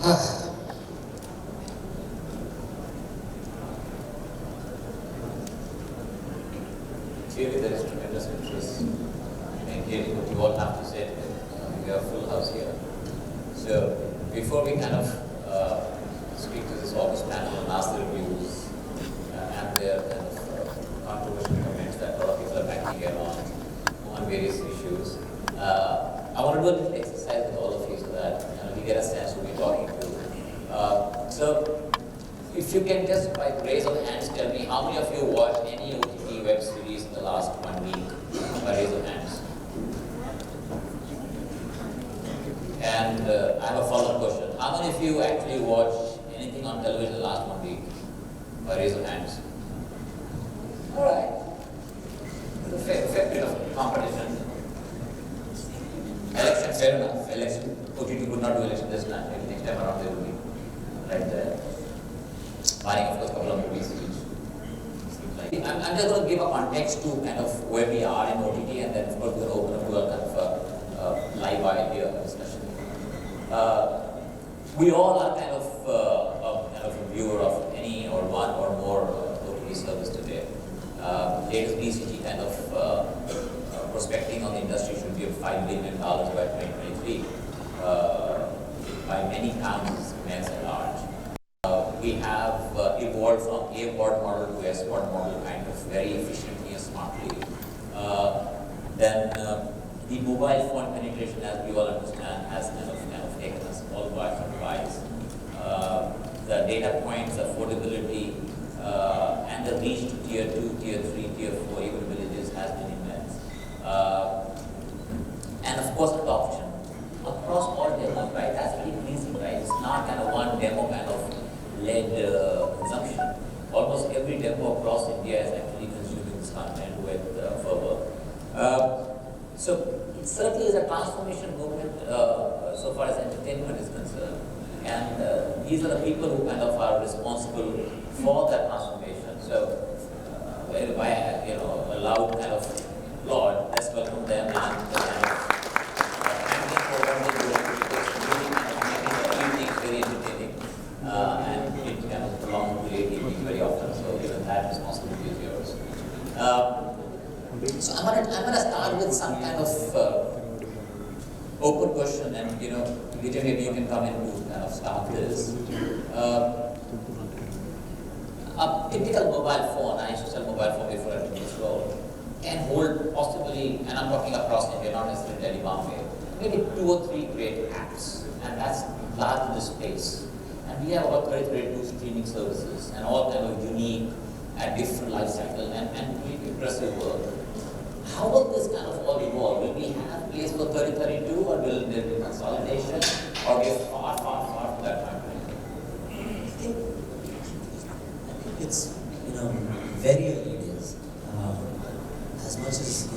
Clearly there is tremendous interest in hearing what you all have to say. We have a full house here. So before we kind of speak to this August panel and ask their views and their kind of controversial comments that a lot of people are backing here on various issues, I want to do a little exercise with all of you so that we get a sense who we're talking to. So if you can just by raise of hands tell me how many of you watched any OTT web series in the last 1 week, by raise of hands. And I have a follow-up question. How many of you actually watched anything on television in the last 1 week, by raise of hands? All right. Fair bit of competition. Election, fair enough. Election, OTT would not do election this time. Maybe next time around they will be right there. Buying, of course, a couple of movies each. I'm just going to give a context to kind of where we are in OTT, and then, of course, we're going to open up to a kind of live idea discussion. We all are kind of a viewer of any or one or more OTT service today. Latest BCG kind of prospecting on the industry should be $5 billion by 2023. By many counts, it's immense and large. We have evolved from A-board model to S-board model kind of very efficiently and smartly. Then the mobile phone penetration, as we all understand, has kind of taken us all by surprise. The data points, affordability, and the reach to tier 2, tier 3, tier 4, even villages has been immense. And of course, adoption across all demos, right? That's really pleasing, right? It's not kind of one demo kind of led consumption. Almost every demo across India is actually consuming this content with fervor. So it certainly is a transformation movement so far as entertainment is concerned. And these are the people who kind of are responsible for that transformation. So by a loud kind of applaud, let's welcome them and kind of thank them for what they do. It's really kind of making the evenings very entertaining. And it kind of belongs to late evenings very often. So even that responsibility is yours. So I'm gonna start with some kind of open question, and Vijay, maybe you can come in to kind of start this. A typical mobile phone, I used to sell mobile phone before I took this role, can hold possibly, and I'm talking across India, not necessarily Delhi, Bombay, maybe 2 or 3 great apps, and that's large in the space. And we have about 32 streaming services, and all kind of unique at different life cycle and really impressive work. How will this kind of all evolve? Will we have place for 3032, or will there be consolidation, or we are far from that time? I think it's very early days. As much as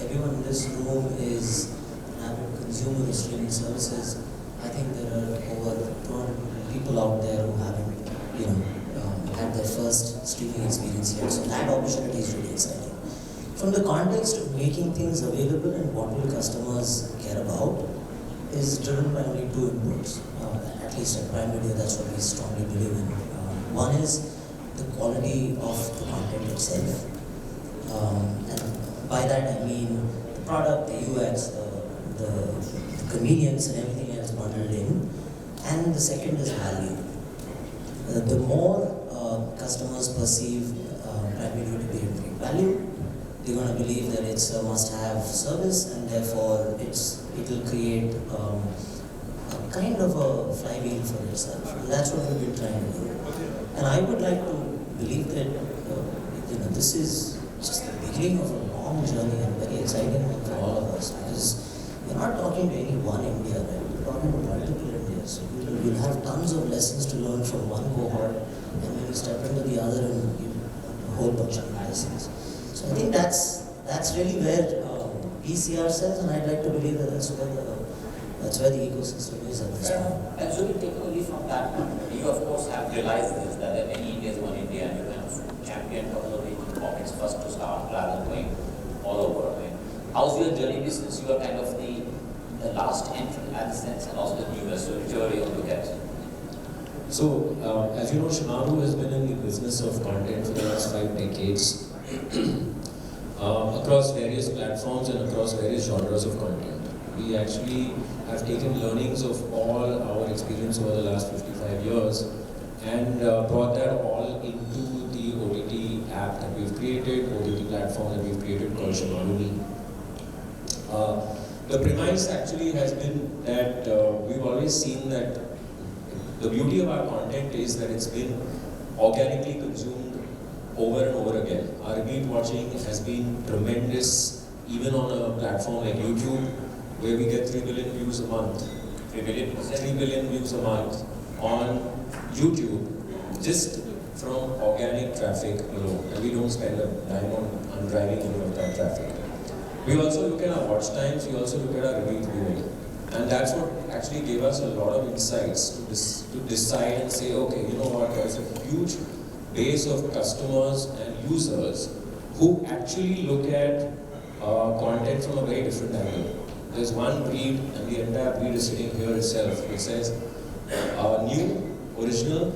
everyone in this room is an avid consumer of streaming services, I think there are over 200 people out there who haven't had their first streaming experience yet. So that opportunity is really exciting. From the context of making things available and what will customers care about is driven by only 2 inputs. At least at Prime Video, that's what we strongly believe in. One is the quality of the content itself. And by that I mean the product, the UX, the convenience and everything else bundled in. And the second is value. The more customers perceive Prime Video to be a great value, they're going to believe that it's a must-have service, and therefore it will create a kind of a flywheel for itself. And that's what we've been trying to do. And I would like to believe that this is just the beginning of a long journey and very exciting one for all of us, because we're not talking to any one India, right? We're talking to multiple Indias. So we'll have tons of lessons to learn from one cohort, and when we step into the other, and a whole bunch of lessons. So I think that's really where we see ourselves, and I'd like to believe that that's where the ecosystem is at this point. And so we take a lead from that. You of course have realized this, that any India is one India, and you kind of champion a couple of regional topics first to start rather than going all over. Right? How's your journey since you are kind of the last entrant at the sense, and also the newest, so whichever you look at? So, as you know, Shimaru has been in the business of content for the last 5 decades, across various platforms and across various genres of content. We actually have taken learnings of all our experience over the last 55 years and brought that all into the OTT app that we've created, OTT platform that we've created called Shimaru. The premise actually has been that we've always seen that the beauty of our content is that it's been organically consumed over and over again. Our repeat watching has been tremendous, even on a platform like YouTube, where we get 3 billion views a month. 3 billion views a month on YouTube, just from organic traffic alone. And we don't spend a dime on driving any of that traffic. We also look at our watch times, we also look at our repeat viewing. And that's what actually gave us a lot of insights to decide and say, okay, you know what, there's a huge base of customers and users who actually look at content from a very different angle. There's one breed, and the entire breed is sitting here itself. It says new, original,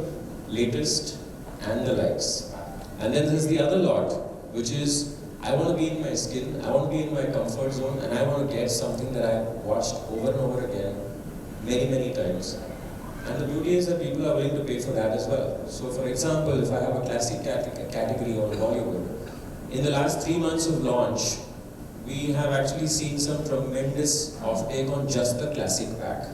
latest, and the likes. And then there's the other lot, which is I want to be in my skin, I want to be in my comfort zone, and I want to get something that I've watched over and over again many, many times. And the beauty is that people are willing to pay for that as well. So for example, if I have a classic category on Bollywood, in the last 3 months of launch, we have actually seen some tremendous offtake on just the classic pack.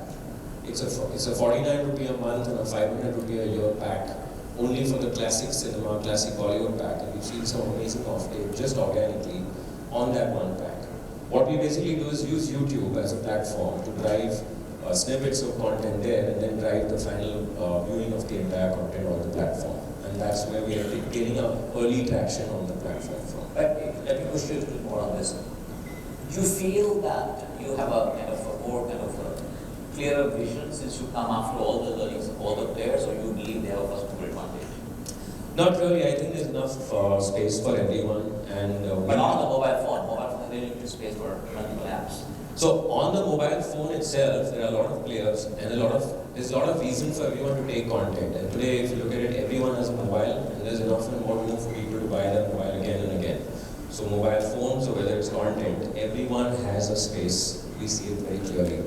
It's a 49 rupee a month and a 500 rupee a year pack, only for the classic cinema, classic Bollywood pack, and we've seen some amazing offtake just organically on that one pack. What we basically do is use YouTube as a platform to drive snippets of content there and then drive the final viewing of the entire content on the platform. And that's where we are gaining early traction on the platform from. But let me push you a little more on this. Do you feel that you have a kind of a more kind of a clearer vision since you come after all the learnings of all the players, or you believe they have a first mover advantage? Not really. I think there's enough space for everyone. And but not on the mobile phone. Mobile phone, they need space for multiple apps. So on the mobile phone itself, there are a lot of players and there's a lot of reason for everyone to take content. And today, if you look at it, everyone has a mobile, and there's enough and more room for people to buy their mobile again and again. So mobile phones, or whether it's content, everyone has a space. We see it very clearly.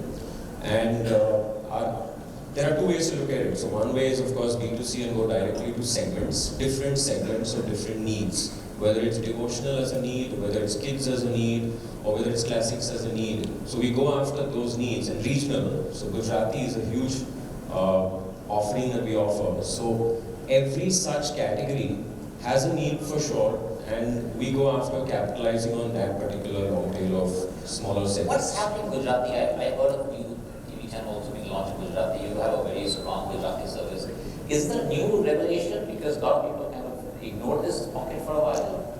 And there are two ways to look at it. So one way is, of course, B2C and go directly to segments, different segments of different needs. Whether it's devotional as a need, whether it's kids as a need, or whether it's classics as a need. So we go after those needs, and regional. So Gujarati is a huge offering that we offer. So every such category has a need for sure, and we go after capitalizing on that particular long tail of smaller segments. What's happening in Gujarati? I heard of new TV channel also being launched in Gujarati. You have a very strong Gujarati service. Is there a new revelation? Because a lot of people kind of ignored this pocket for a while.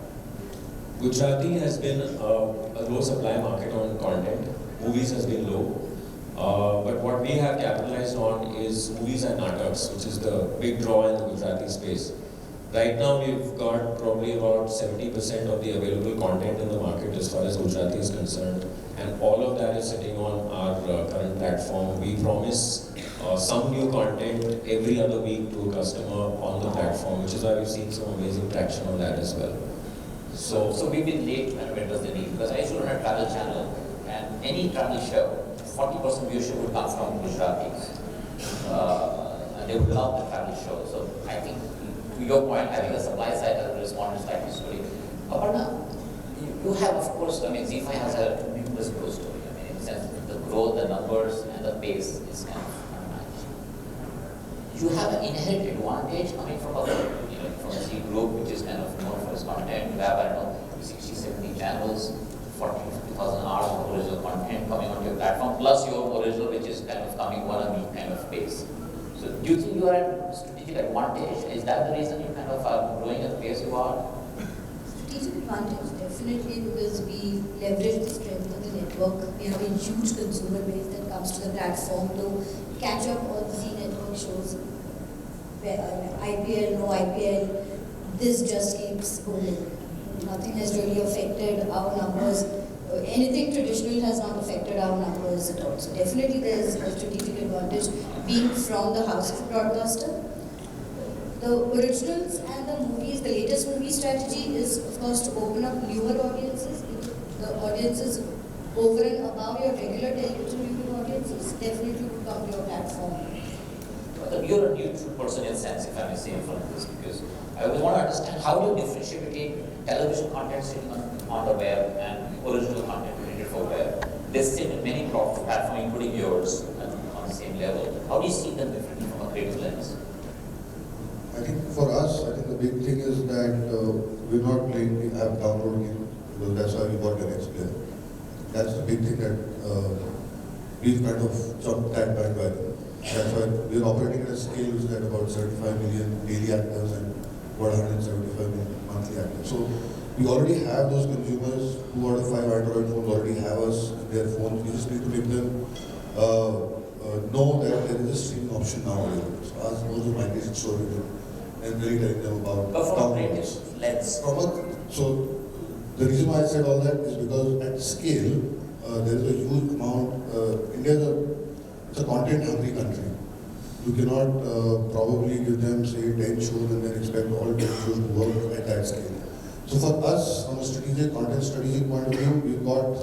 Gujarati has been a low supply market on content. Movies has been low. But what we have capitalized on is movies and nataks, which is the big draw in the Gujarati space. Right now, we've got probably about 70% of the available content in the market as far as Gujarati is concerned. And all of that is sitting on our current platform. We promise some new content every other week to a customer on the platform, which is why we've seen some amazing traction on that as well. So we've been late when it was the need, because I used to run a travel channel, and any travel show, 40% viewership would come from Gujaratis. And they would love the travel show. So I think, to your point, having a supply side that will respond is slightly slowly. Aparna, you have, of course, I mean, Z5 has a tremendous growth story. I mean, in the sense the growth, the numbers, and the pace is kind of unmatched. You have an inherent advantage coming from a from a Z group, which is kind of known for its content. You have, I don't know, 60, 70 channels, 40, 50,000 hours of original content coming onto your platform, plus your original, which is kind of coming on a week kind of pace. So do you think you are at strategic advantage? Is that the reason you kind of are growing at the pace you are? Strategic advantage, definitely, because we leverage the strength of the network. We have a huge consumer base that comes to the platform to catch up all the Z network shows. IPL, no IPL, this just keeps going. Nothing has really affected our numbers. anything traditional has not affected our numbers at all. So definitely there is a strategic advantage being from the house of broadcaster. The originals and the movies, the latest movie strategy is of course to open up newer audiences. The audiences over and above your regular television viewing audiences definitely would come to your platform. Well, you're a neutral person in a sense, if I may say, from this, because I would want to understand how do you differentiate between television content sitting on the web and original content created for web. They sit in many platforms, including yours, on the same level. How do you see them differently from a creative lens? I think for us, I think the big thing is that we're not playing the app download game, because that's why we got the next player. That's the big thing that we've kind of jumped that bandwagon. That's why we're operating at a scale which is at about 75 million daily actors and about 175 million monthly actors. So we already have those consumers who out of 5 Android phones already have us in their phones. We just need to make them know that there is a streaming option now available. So ask those who migration story and really telling them about downloads. So the reason why I said all that is because at scale, there is a huge amount. India it's a content-hungry country. You cannot probably give them, say, 10 shows and then expect all 10 shows to work at that scale. So for us, from a strategic, content strategic point of view, we've got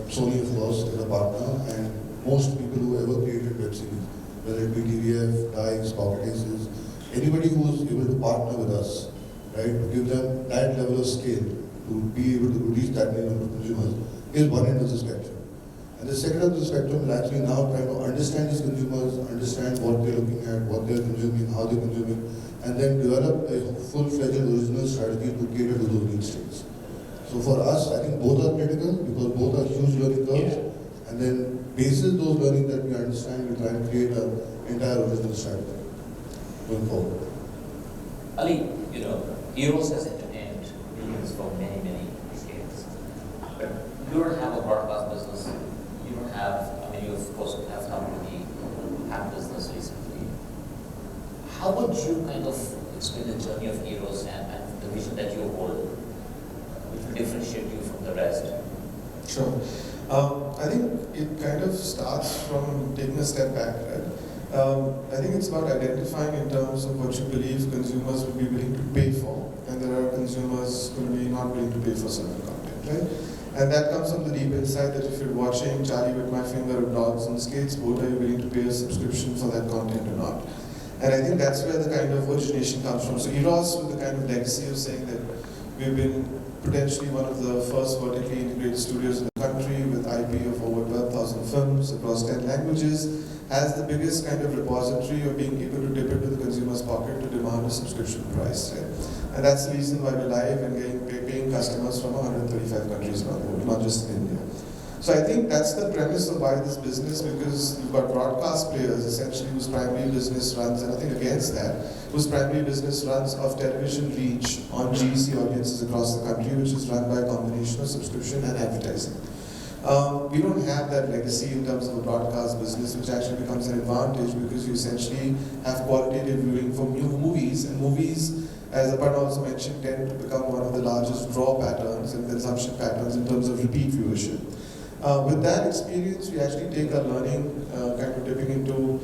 Sony, of course, as a partner, and most people who ever created web series, whether it be TVF, Dykes, Pocket Aces, anybody who is able to partner with us, right, to give them that level of scale, to be able to reach that many number of consumers, is one end of the spectrum. And the second end of the spectrum is actually now trying to understand these consumers, understand what they're looking at, what they're consuming, how they're consuming, and then develop a full-fledged original strategy to cater to those need states. So for us, I think both are critical because both are huge learning curves. And then basis those learning that we understand, we try and create an entire original strategy going forward. Ali, Heroes has entertained millions for many, many decades. But you don't have a broadcast business. You don't have, you of course have come to the app business recently. How would you kind of explain the journey of Heroes and the vision that you hold, which will differentiate you from the rest? Sure. I think it kind of starts from taking a step back, right? I think it's about identifying in terms of what you believe consumers will be willing to pay for, and there are consumers who will be not willing to pay for certain content, right? And that comes from the deep insight that if you're watching Charlie with My Finger or Dogs on Skates, both are you willing to pay a subscription for that content or not? And I think that's where the kind of origination comes from. So Eros with the kind of legacy of saying that we've been potentially one of the first vertically integrated studios in the country with IP of over 12,000 films across 10 languages, has the biggest kind of repository of being able to dip into the consumer's pocket to demand a subscription price, right? And that's the reason why we're live and paying customers from 135 countries around the world, not just in India. So I think that's the premise of why this business, because you've got broadcast players essentially whose primary business runs, and I think against that, whose primary business runs of television reach on GEC audiences across the country, which is run by a combination of subscription and advertising. We don't have that legacy in terms of a broadcast business, which actually becomes an advantage because you essentially have qualitative viewing for new movies, and movies, as Aparna also mentioned, tend to become one of the largest draw patterns and consumption patterns in terms of repeat viewership. With that experience, we actually take our learning, kind of dipping into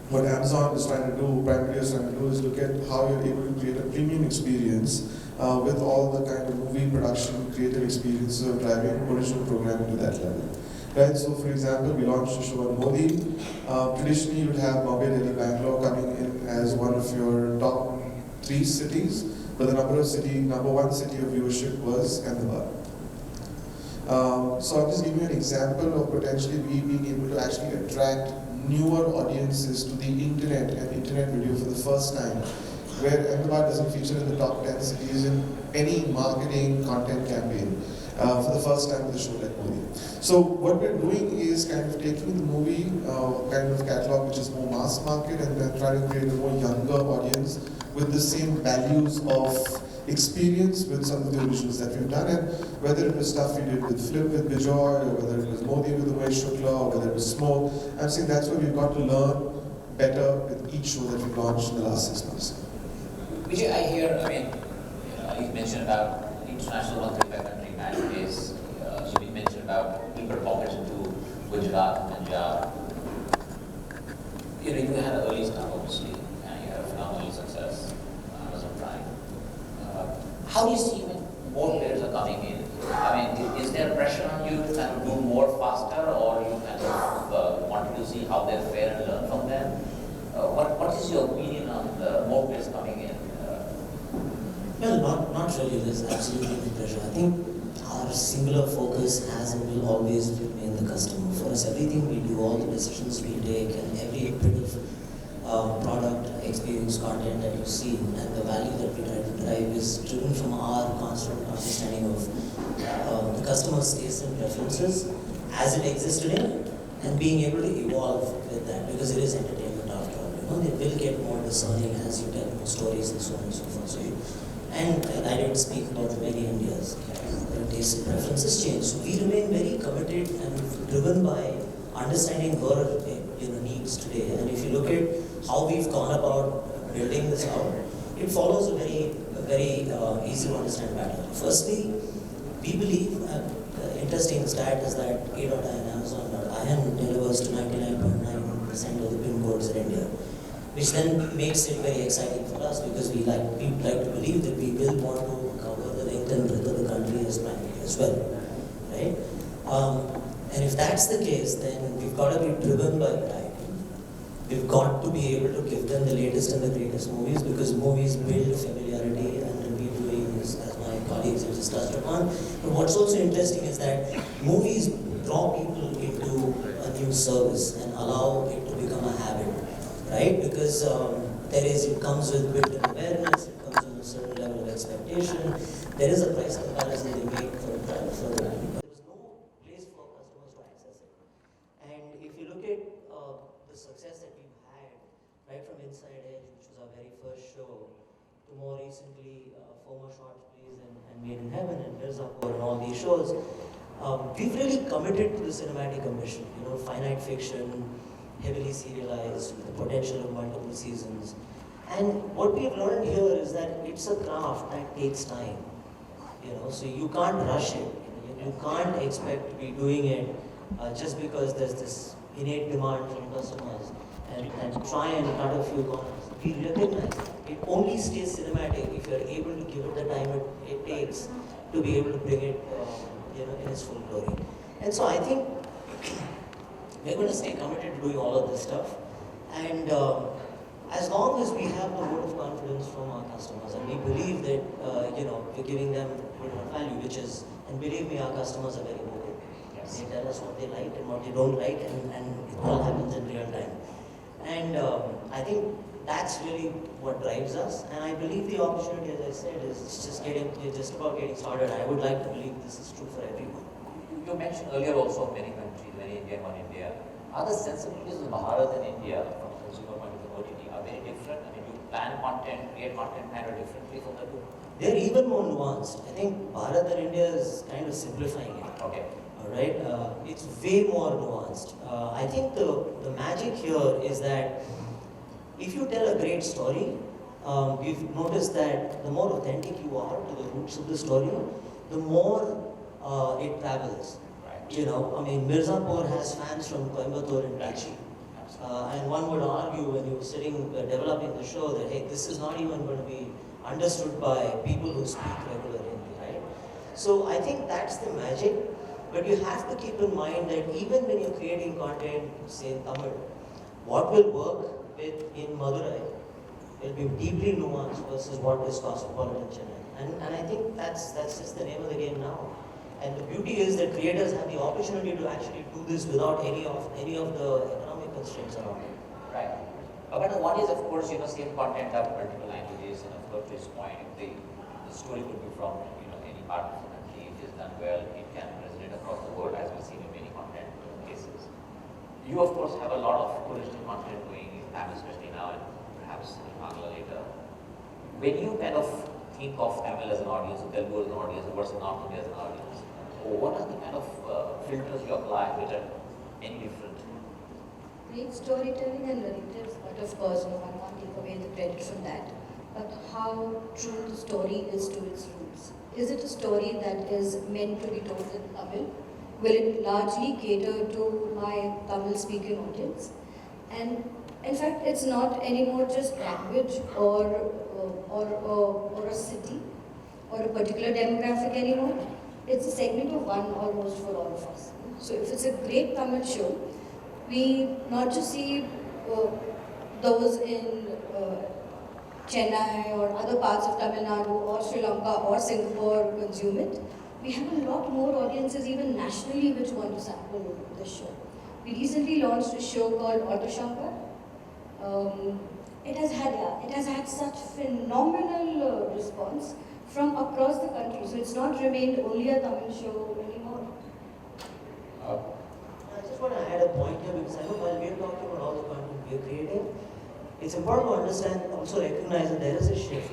what Amazon is trying to do, primarily is trying to do, is look at how you're able to create a premium experience with all the kind of movie production, creative experiences of driving original programming to that level. Right, so for example, we launched a show on Modi. Traditionally, you would have Bombay, Delhi, Bangalore coming in as one of your top 3 cities, but the number one city of viewership was Ahmedabad. So I'll just give you an example of potentially we being able to actually attract newer audiences to the internet and internet video for the first time, where Ahmedabad doesn't feature in the top 10 cities in any marketing content campaign for the first time with a show like Modi. So what we're doing is kind of taking the movie kind of catalog which is more mass market and then trying to create a more younger audience with the same values of experience with some of the originals that we've done, and whether it was stuff we did with Flip with Bijoy, or whether it was Modi with Umesh Shukla, or whether it was Smoke, I'm saying that's where we've got to learn better with each show that we've launched in the last 6 months. Vijay, I hear, you mentioned about international 135 country United States. So we mentioned about deeper pockets into Gujarat, Punjab. You know, you had an early start, obviously, and you had a phenomenal success. Amazon Prime. How do you see when more players are coming in? I mean, is there pressure on you to kind of do more faster, or you kind of wanted to see how they fare and learn from them? What is your opinion on the more players coming in? Well, not really. There's absolutely no pressure. I think our singular focus has and will always remain the customer. For us, everything we do, all the decisions we take, and every bit of product, experience, content that you see, and the value that we try to drive is driven from our constant understanding of the customer's tastes and preferences as it exists today, and being able to evolve with that, because it is entertainment after all. You know, they will get more discerning as you tell more stories and so on and so forth. So and I didn't speak about the many Indias. Their tastes and preferences change. So we remain very committed and driven by understanding her needs today. And if you look at how we've gone about building this out, it follows a very easy to understand pattern. Firstly, we believe, the interesting stat is that A.in Amazon.in delivers to 99.9% of the PIN codes in India, which then makes it very exciting for us, because we like to believe that we will want to cover the length and breadth of the country as well, right? And if that's the case, then we've got to be driven by pride. We've got to be able to give them the latest and the greatest movies, because movies build familiarity, and reviewing is, as my colleagues have just touched upon. But what's also interesting is that movies draw people into a new service and allow it to become a habit, right? Because it comes with built-in awareness, it comes with a certain level of expectation. There is a price comparison they make for the there was no place for customers to access it. And if you look at the success that we've had, right from Inside Edge, which was our very first show, to more recently Former Shots Please and Made in Heaven and Mirzapur and all these shows, we've really committed to the cinematic ambition. You know, finite fiction, heavily serialized, with the potential of multiple seasons. And what we've learned here is that it's a craft that takes time. You know, so you can't rush it. You can't expect to be doing it just because there's this innate demand from customers and try and cut a few corners. We recognize that. It only stays cinematic if you're able to give it the time it takes to be able to bring it in its full glory. And so I think we're going to stay committed to doing all of this stuff. And as long as we have the vote of confidence from our customers, and we believe that we're giving them value, which is, and believe me, our customers are very vocal. Yes. They tell us what they like and what they don't like, and it all happens in real time. And I think that's really what drives us. And I believe the opportunity, as I said, is just about getting started. I would like to believe this is true for everyone. You mentioned earlier also many countries, many India, one India. Are the sensibilities of Bharat and India from a consumer point of view OTT are very different? I mean, you plan content, create content kind of differently from the two? They're even more nuanced. I think Bharat and India is kind of simplifying it. Okay. All right? It's way more nuanced. I think the magic here is that if you tell a great story, we've noticed that the more authentic you are to the roots of the story, the more it travels. Right. You know, I mean, Mirzapur has fans from Coimbatore and Trichy. And one would argue when you were sitting developing the show that, hey, this is not even going to be understood by people who speak regular Hindi, right? So I think that's the magic. But you have to keep in mind that even when you're creating content, say in Tamil, what will work in Madurai will be deeply nuanced versus what is cosmopolitan Chennai. And I think that's just the name of the game now. And the beauty is that creators have the opportunity to actually do this without any of the economic constraints around it. Right. But one is, of course, same content have multiple languages, and of course, to this point, if the story could be from any part of the country, if it's done well, it can resonate across the world, as we've seen in many content cases. You, of course, have a lot of original content going in Tamil, especially now, and perhaps in Bangla later. When you kind of think of Tamil as an audience, or Telugu as an audience, or versus North India as an audience, what are the kind of filters you apply which are any different? Great storytelling and narratives, but of course, one can't take away the credit from that. but how true the story is to its roots. Is it a story that is meant to be told in Tamil? Will it largely cater to my Tamil speaking audience? And in fact, it's not anymore just language or a city or a particular demographic anymore. It's a segment of one almost for all of us. So if it's a great Tamil show, we not just see those in Chennai or other parts of Tamil Nadu or Sri Lanka or Singapore consume it. We have a lot more audiences even nationally which want to sample this show. We recently launched a show called Auto Shankar. It has had such phenomenal response from across the country. So it's not remained only a Tamil show anymore. I just want to add a point here because I know while we are talking about all the content we are creating, it's important to understand, also recognize that there is a shift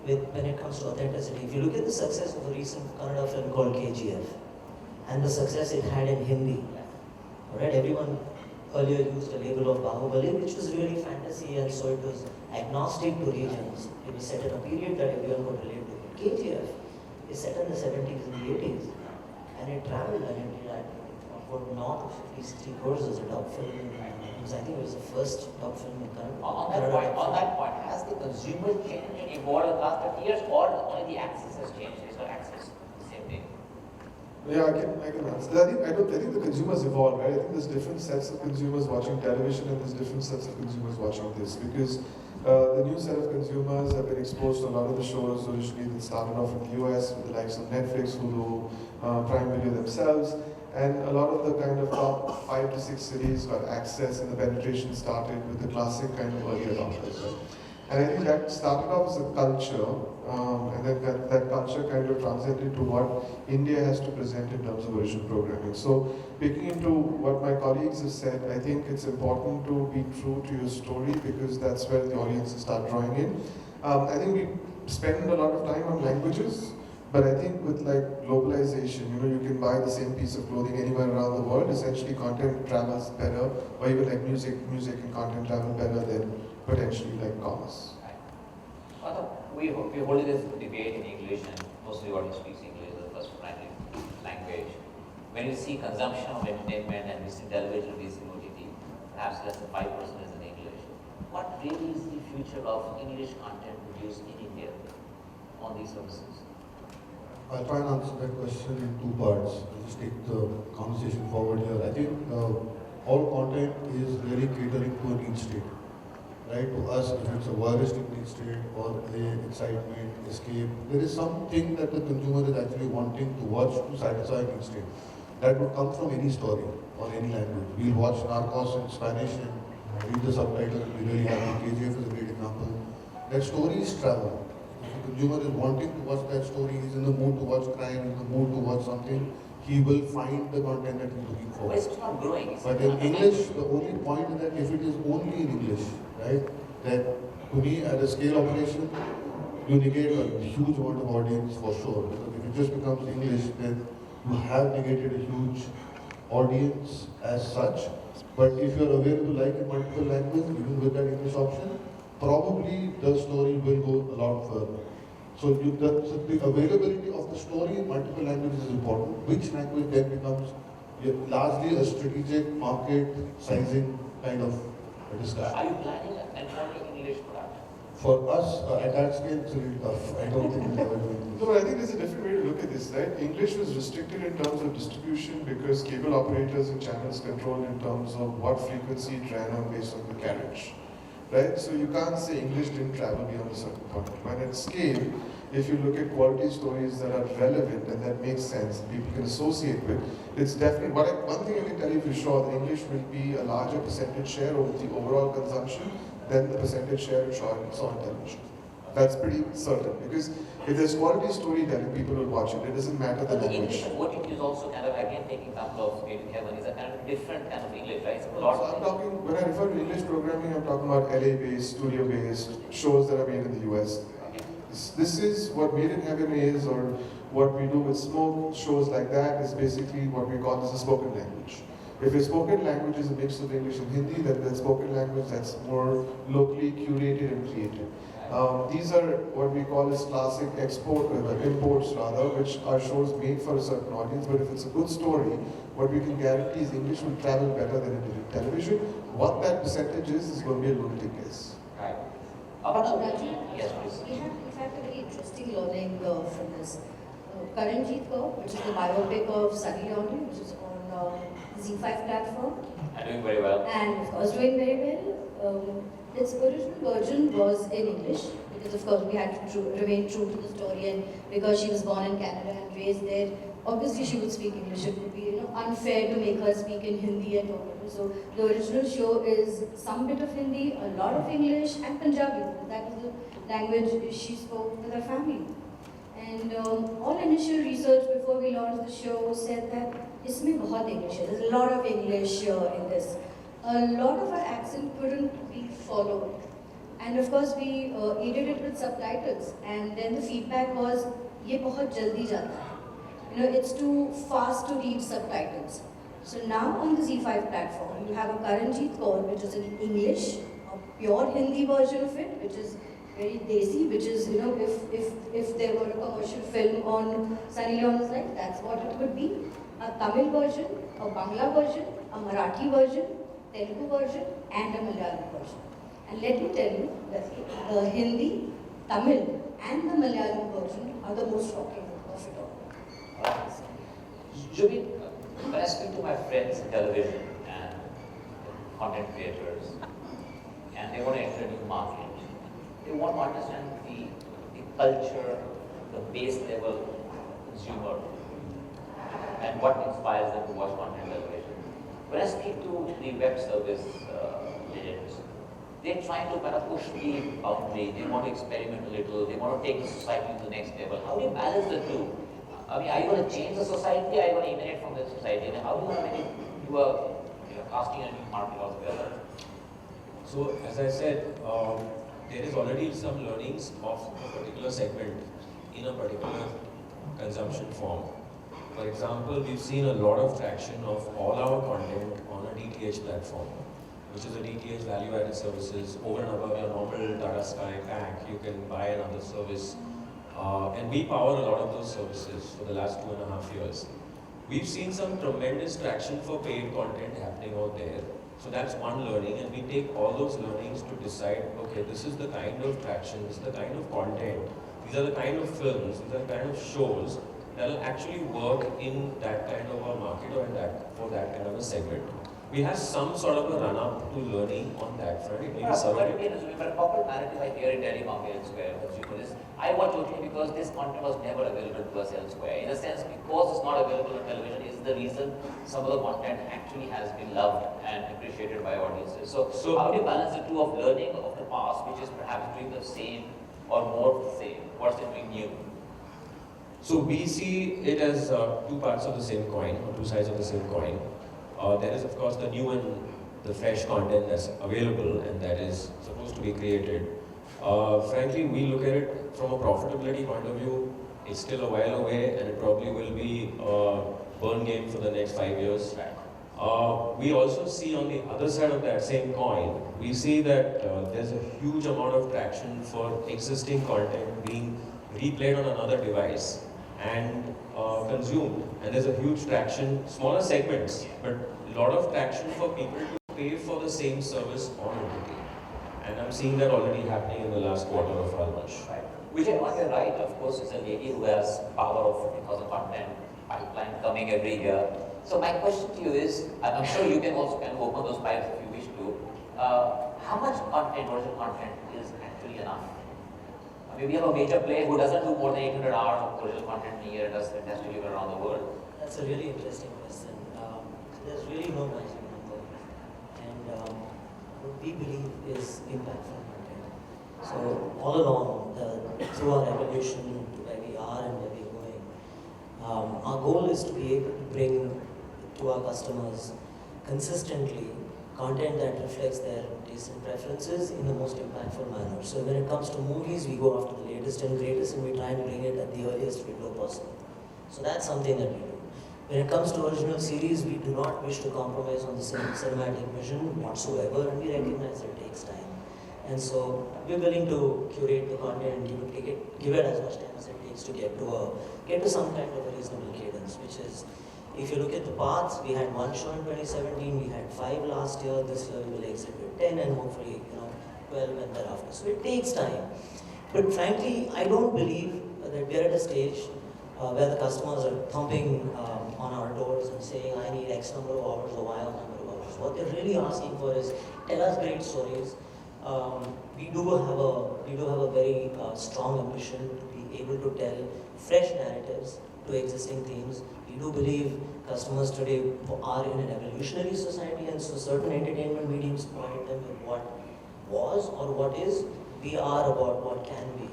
when it comes to authenticity. If you look at the success of a recent Kannada film called KGF and the success it had in Hindi, alright, everyone earlier used a label of Bahubali, which was really fantasy, and so it was agnostic to regions. It was set in a period that everyone could relate to. KGF is set in the 70s and the 80s, and it traveled and it did upward north of 50-60 crores as a dub film. I think it was the first dub film in Kannada. On that point, has the consumer changed and evolved in the last 30 years, or only the access has changed? Is your access the same thing? Yeah, I can answer. I think the consumers evolve, right? I think there's different sets of consumers watching television and there's different sets of consumers watching this because the new set of consumers have been exposed to a lot of the shows originally that started off in the US with the likes of Netflix, Hulu, Prime Video themselves, and a lot of the kind of top 5 to 6 cities got access and the penetration started with the classic kind of early adopters. Right? And I think that started off as a culture, and then that culture kind of translated to what India has to present in terms of original programming. So, picking into what my colleagues have said, I think it's important to be true to your story because that's where the audiences start drawing in. I think we spend a lot of time on languages, but I think with like globalization, you can buy the same piece of clothing anywhere around the world. Essentially, content travels better, or even like music and content travel better than potentially like commerce. We're holding this debate in English, and most of the audience speaks English as the first primary language. When you see consumption of entertainment and we see television, we see OTT, perhaps less than 5% is in English. What really is the future of English content produced in India on these services? I'll try and answer that question in two parts. I'll just take the conversation forward here. I think all content is really catering to a need state. Right, to us, if it's a voyeuristic need state or excitement, escape, there is something that the consumer is actually wanting to watch to satisfy a need state. That would come from any story or any language. We'll watch Narcos in Spanish and read the subtitles and be really happy. KGF is a great example. That story is travel. If the consumer is wanting to watch that story, he's in the mood to watch crime, he's in the mood to watch something, he will find the content that he's looking for. But it's not growing. But in English, the only point is that if it is only in English, right, that to me at a scale operation, you negate a huge amount of audience for sure. Because if it just becomes English, then you have negated a huge audience as such. But if you're available like in multiple languages, even with that English option, probably the story will go a lot further. So the availability of the story in multiple languages is important. Which language then becomes largely a strategic market sizing kind of discussion. Are you planning an only English product? For us, at that scale, it's really tough. I don't think we'll ever do it. No, but I think there's a different way to look at this, right? English was restricted in terms of distribution because cable operators and channels controlled in terms of what frequency it ran on based on the carriage. Right? So you can't say English didn't travel beyond a certain point. But at scale, if you look at quality stories that are relevant and that make sense, people can associate with, it's definitely, one thing I can tell you for sure, that English will be a larger percentage share of the overall consumption than the percentage share it saw on television. That's pretty certain, because if there's quality storytelling, people will watch it. It doesn't matter the But the English language. of OTT is also kind of, again, taking example of Made in Heaven, is a kind of different kind of English, right? It's a So lot I'm talking, when I refer to English programming, I'm talking about LA-based, studio-based shows that are made in the US. This is what Made in Heaven is, or what we do with Smoke, shows like that is basically what we call as a spoken language. If a spoken language is a mix of English and Hindi, then the spoken language that's more locally curated and created. These are what we call as classic imports rather, which are shows made for a certain audience. But if it's a good story, what we can guarantee is English will travel better than it did in television. What that percentage is going to be a lunatic guess. Right. Raju, Yes, please. we have in fact a very interesting learning from this. Karanjeet Kaur, which is the biopic of Sunny Leone, which is on Z5 platform. I'm doing very well. And of course doing very well. Its original version was in English because of course we had to remain true to the story, and because she was born in Canada and raised there, obviously she would speak English. It would be unfair to make her speak in Hindi and Urdu. So the original show is some bit of Hindi, a lot of English and Punjabi. That was the language she spoke with her family. And all initial research before we launched the show said that isme bahut English hai. There's a lot of English in this. A lot of our accent couldn't be followed. And of course we aided it with subtitles. And then the feedback was, ye bahut jaldi jata hai. It's too fast to read subtitles. So now on the Z5 platform, you have a Karanjeet Kaur, which is in English, a pure Hindi version of it, which is very desi, which is, if there were a commercial film on Sunny Leone's life, that's what it would be. A Tamil version, a Bangla version, a Marathi version, Telugu version, and a Malayalam version. And let me tell you that the Hindi, Tamil, and the Malayalam version are the most shocking of it all. Jubin, when I speak to my friends in television and content creators, and they want to enter a new market, they want to understand the culture, the base level consumer, and what inspires them to watch content television. When I speak to the web service agents, they're trying to kind of push the boundary, they want to experiment a little, they want to take the society to the next level. How do you balance the two? I mean, are you going to change the society? Are you going to emanate from the society? And how do you want to make it to a casting a new market altogether? So, as I said, there is already some learnings of a particular segment in a particular consumption form. For example, we've seen a lot of traction of all our content on a DTH platform, which is a DTH value-added services. Over and above your normal Tata Sky pack, you can buy another service. And we power a lot of those services for the last 2.5 years. We've seen some tremendous traction for paid content happening out there. So that's one learning, and we take all those learnings to decide, okay, this is the kind of traction, this is the kind of content, these are the kind of films, these are the kind of shows that will actually work in that kind of a market or for that kind of a segment. We have some sort of a run-up to learning on that front. It may be But a popular narrative I hear in Delhi market elsewhere, I watch OTT because this content was never available to us elsewhere. In a sense, because it's not available on television is the reason some of the content actually has been loved and appreciated by audiences. So how do you balance the two of learning of the past, which is perhaps doing the same or more of the same, versus doing new? So we see it as two parts of the same coin, or two sides of the same coin. There is, of course, the new and the fresh content that's available and that is supposed to be created. Frankly, we look at it from a profitability point of view. It's still a while away, and it probably will be a burn game for the next 5 years. We also see on the other side of that same coin, we see that there's a huge amount of traction for existing content being replayed on another device and consumed. And there's a huge traction, smaller segments, but a lot of traction for people to pay for the same service on OTT. And I'm seeing that already happening in the last quarter of our launch. Right. Vijay, on your right, of course, is a lady who has power of 50,000 content pipeline coming every year. So my question to you is, and I'm sure you can also kind of open those pipes if you wish to, how much content, original content, is actually enough? I mean, we have a major player who doesn't do more than 800 hours of original content in a year, does fantastically around the world. That's a really interesting question. There's really no magic number. And what we believe is impactful content. So all along, through our evolution to where we are and where we're going, our goal is to be able to bring to our customers consistently content that reflects their tastes and preferences in the most impactful manner. So when it comes to movies, we go after the latest and greatest and we try and bring it at the earliest window possible. So that's something that we do. When it comes to original series, we do not wish to compromise on the cinematic vision whatsoever, and we recognize it takes time. And so we're willing to curate the content and give it as much time as it takes to get to some kind of a reasonable cadence, which is, if you look at the paths, we had one show in 2017, we had 5 last year, this year we will exit with 10 and hopefully 12 and thereafter. So it takes time. But frankly, I don't believe that we're at a stage where the customers are thumping on our doors and saying, I need X number of hours or Y number of hours. What they're really asking for is, tell us great stories. We do have a very strong ambition to be able to tell fresh narratives to existing themes. We do believe customers today are in an evolutionary society, and so certain entertainment mediums provide them with what was or what is. We are about what can be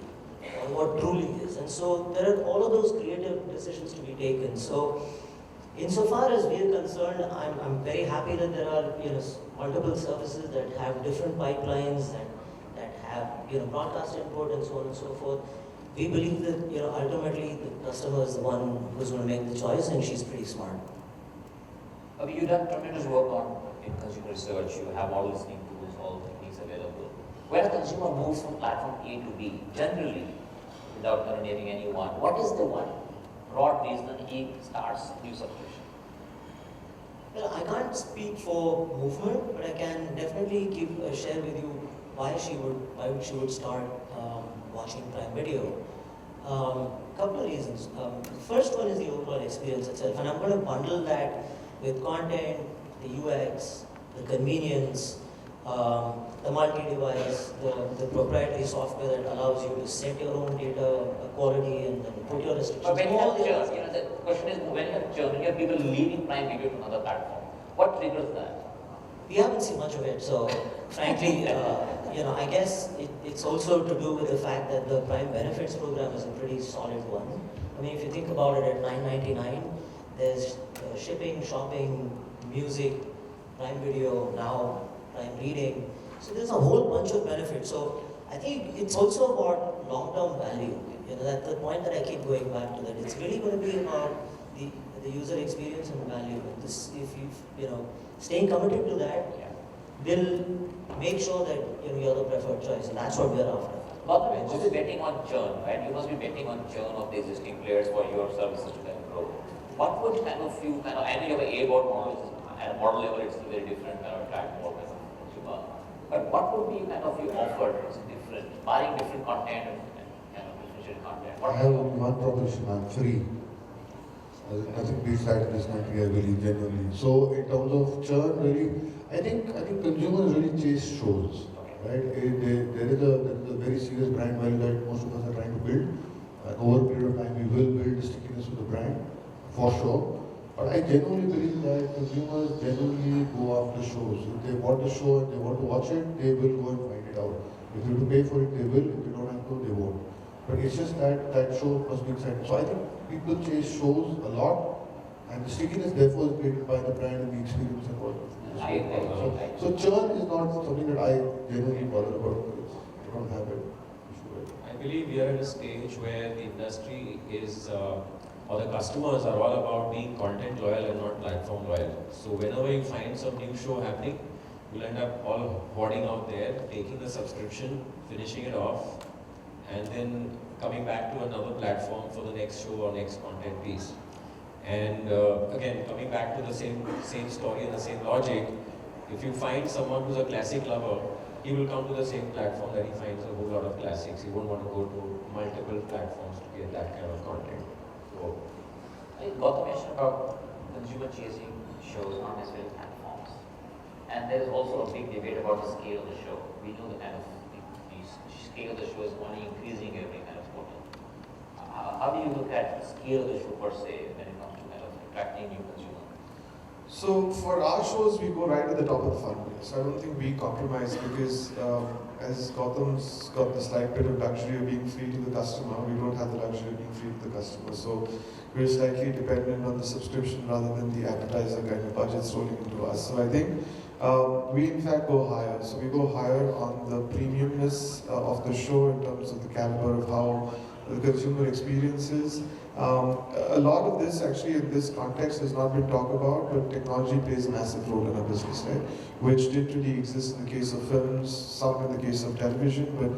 or what truly is. And so there are all of those creative decisions to be taken. So insofar as we are concerned, I'm very happy that there are multiple services that have different pipelines that have broadcast input and so on and so forth. We believe that ultimately the customer is the one who's going to make the choice, and she's pretty smart. You've done tremendous work in consumer research. You have all listening tools, all techniques available. When a consumer moves from platform A to B, generally, without naming anyone, what is the one broad reason he starts new subscription? Well, I can't speak for movement, but I can definitely share with you why she would start watching Prime Video. Couple of reasons. The first one is the overall experience itself, and I'm going to bundle that with content, the UX, the convenience, the multi-device, the proprietary software that allows you to set your own data quality and then put your restrictions. But when you have churn, the question is, when you have churn, when you have people leaving Prime Video to another platform, what triggers that? We haven't seen much of it, so frankly, I guess it's also to do with the fact that the Prime Benefits program is a pretty solid one. I mean, if you think about it, at $9.99, there's shipping, shopping, music, Prime Video, now Prime Reading. So there's a whole bunch of benefits. So I think it's also about long-term value. That's the point that I keep going back to, that it's really going to be about the user experience and value. This, if staying committed to that, will make sure that you're the preferred choice, and that's what we're after. By the way, this is betting on churn, right? You must be betting on churn of the existing players for your services to then grow. What would I know you have an A-board model, which is, at a model level it's a very different track more kind of consumer. But what would be you offered which is different, barring different content and differentiated content? I have only one proposition, I'm free. Nothing beats that in this country, I believe, genuinely. So in terms of churn, really, I think consumers really chase shows, right? There is a very serious brand value that most of us are trying to build. And over a period of time, we will build the stickiness of the brand, for sure. But I genuinely believe that consumers genuinely go after shows. If they want the show and they want to watch it, they will go and find it out. If they have to pay for it, they will. If they don't have to, they won't. But it's just that show must be exciting. So I think people chase shows a lot, and the stickiness therefore is created by the brand and the experience and what. So churn is not something that I genuinely bother about, because I don't have it. I believe we are at a stage where the industry is, or the customers are all about being content loyal and not platform loyal. So whenever you find some new show happening, you'll end up all hoarding out there, taking the subscription, finishing it off, and then coming back to another platform for the next show or next content piece. And again, coming back to the same story and the same logic, if you find someone who's a classic lover, he will come to the same platform that he finds a whole lot of classics. He won't want to go to multiple platforms to get that kind of content. So, I think Gautam mentioned about consumer chasing shows, not necessarily platforms. And there is also a big debate about the scale of the show. We know the scale of the show is only increasing every kind of quarter. How do you look at the scale of the show per se when it comes to attracting new consumers? So for our shows, we go right at the top of the funnel. So I don't think we compromise, because as Gautam's got the slight bit of luxury of being free to the customer, we don't have the luxury of being free to the customer. So we're slightly dependent on the subscription rather than the advertiser kind of budgets rolling into us. So I think we in fact go higher. So we go higher on the premiumness of the show in terms of the caliber of how the consumer experiences. A lot of this actually in this context has not been talked about, but technology plays a massive role in our business, right? Which didn't really exist in the case of films, some in the case of television, but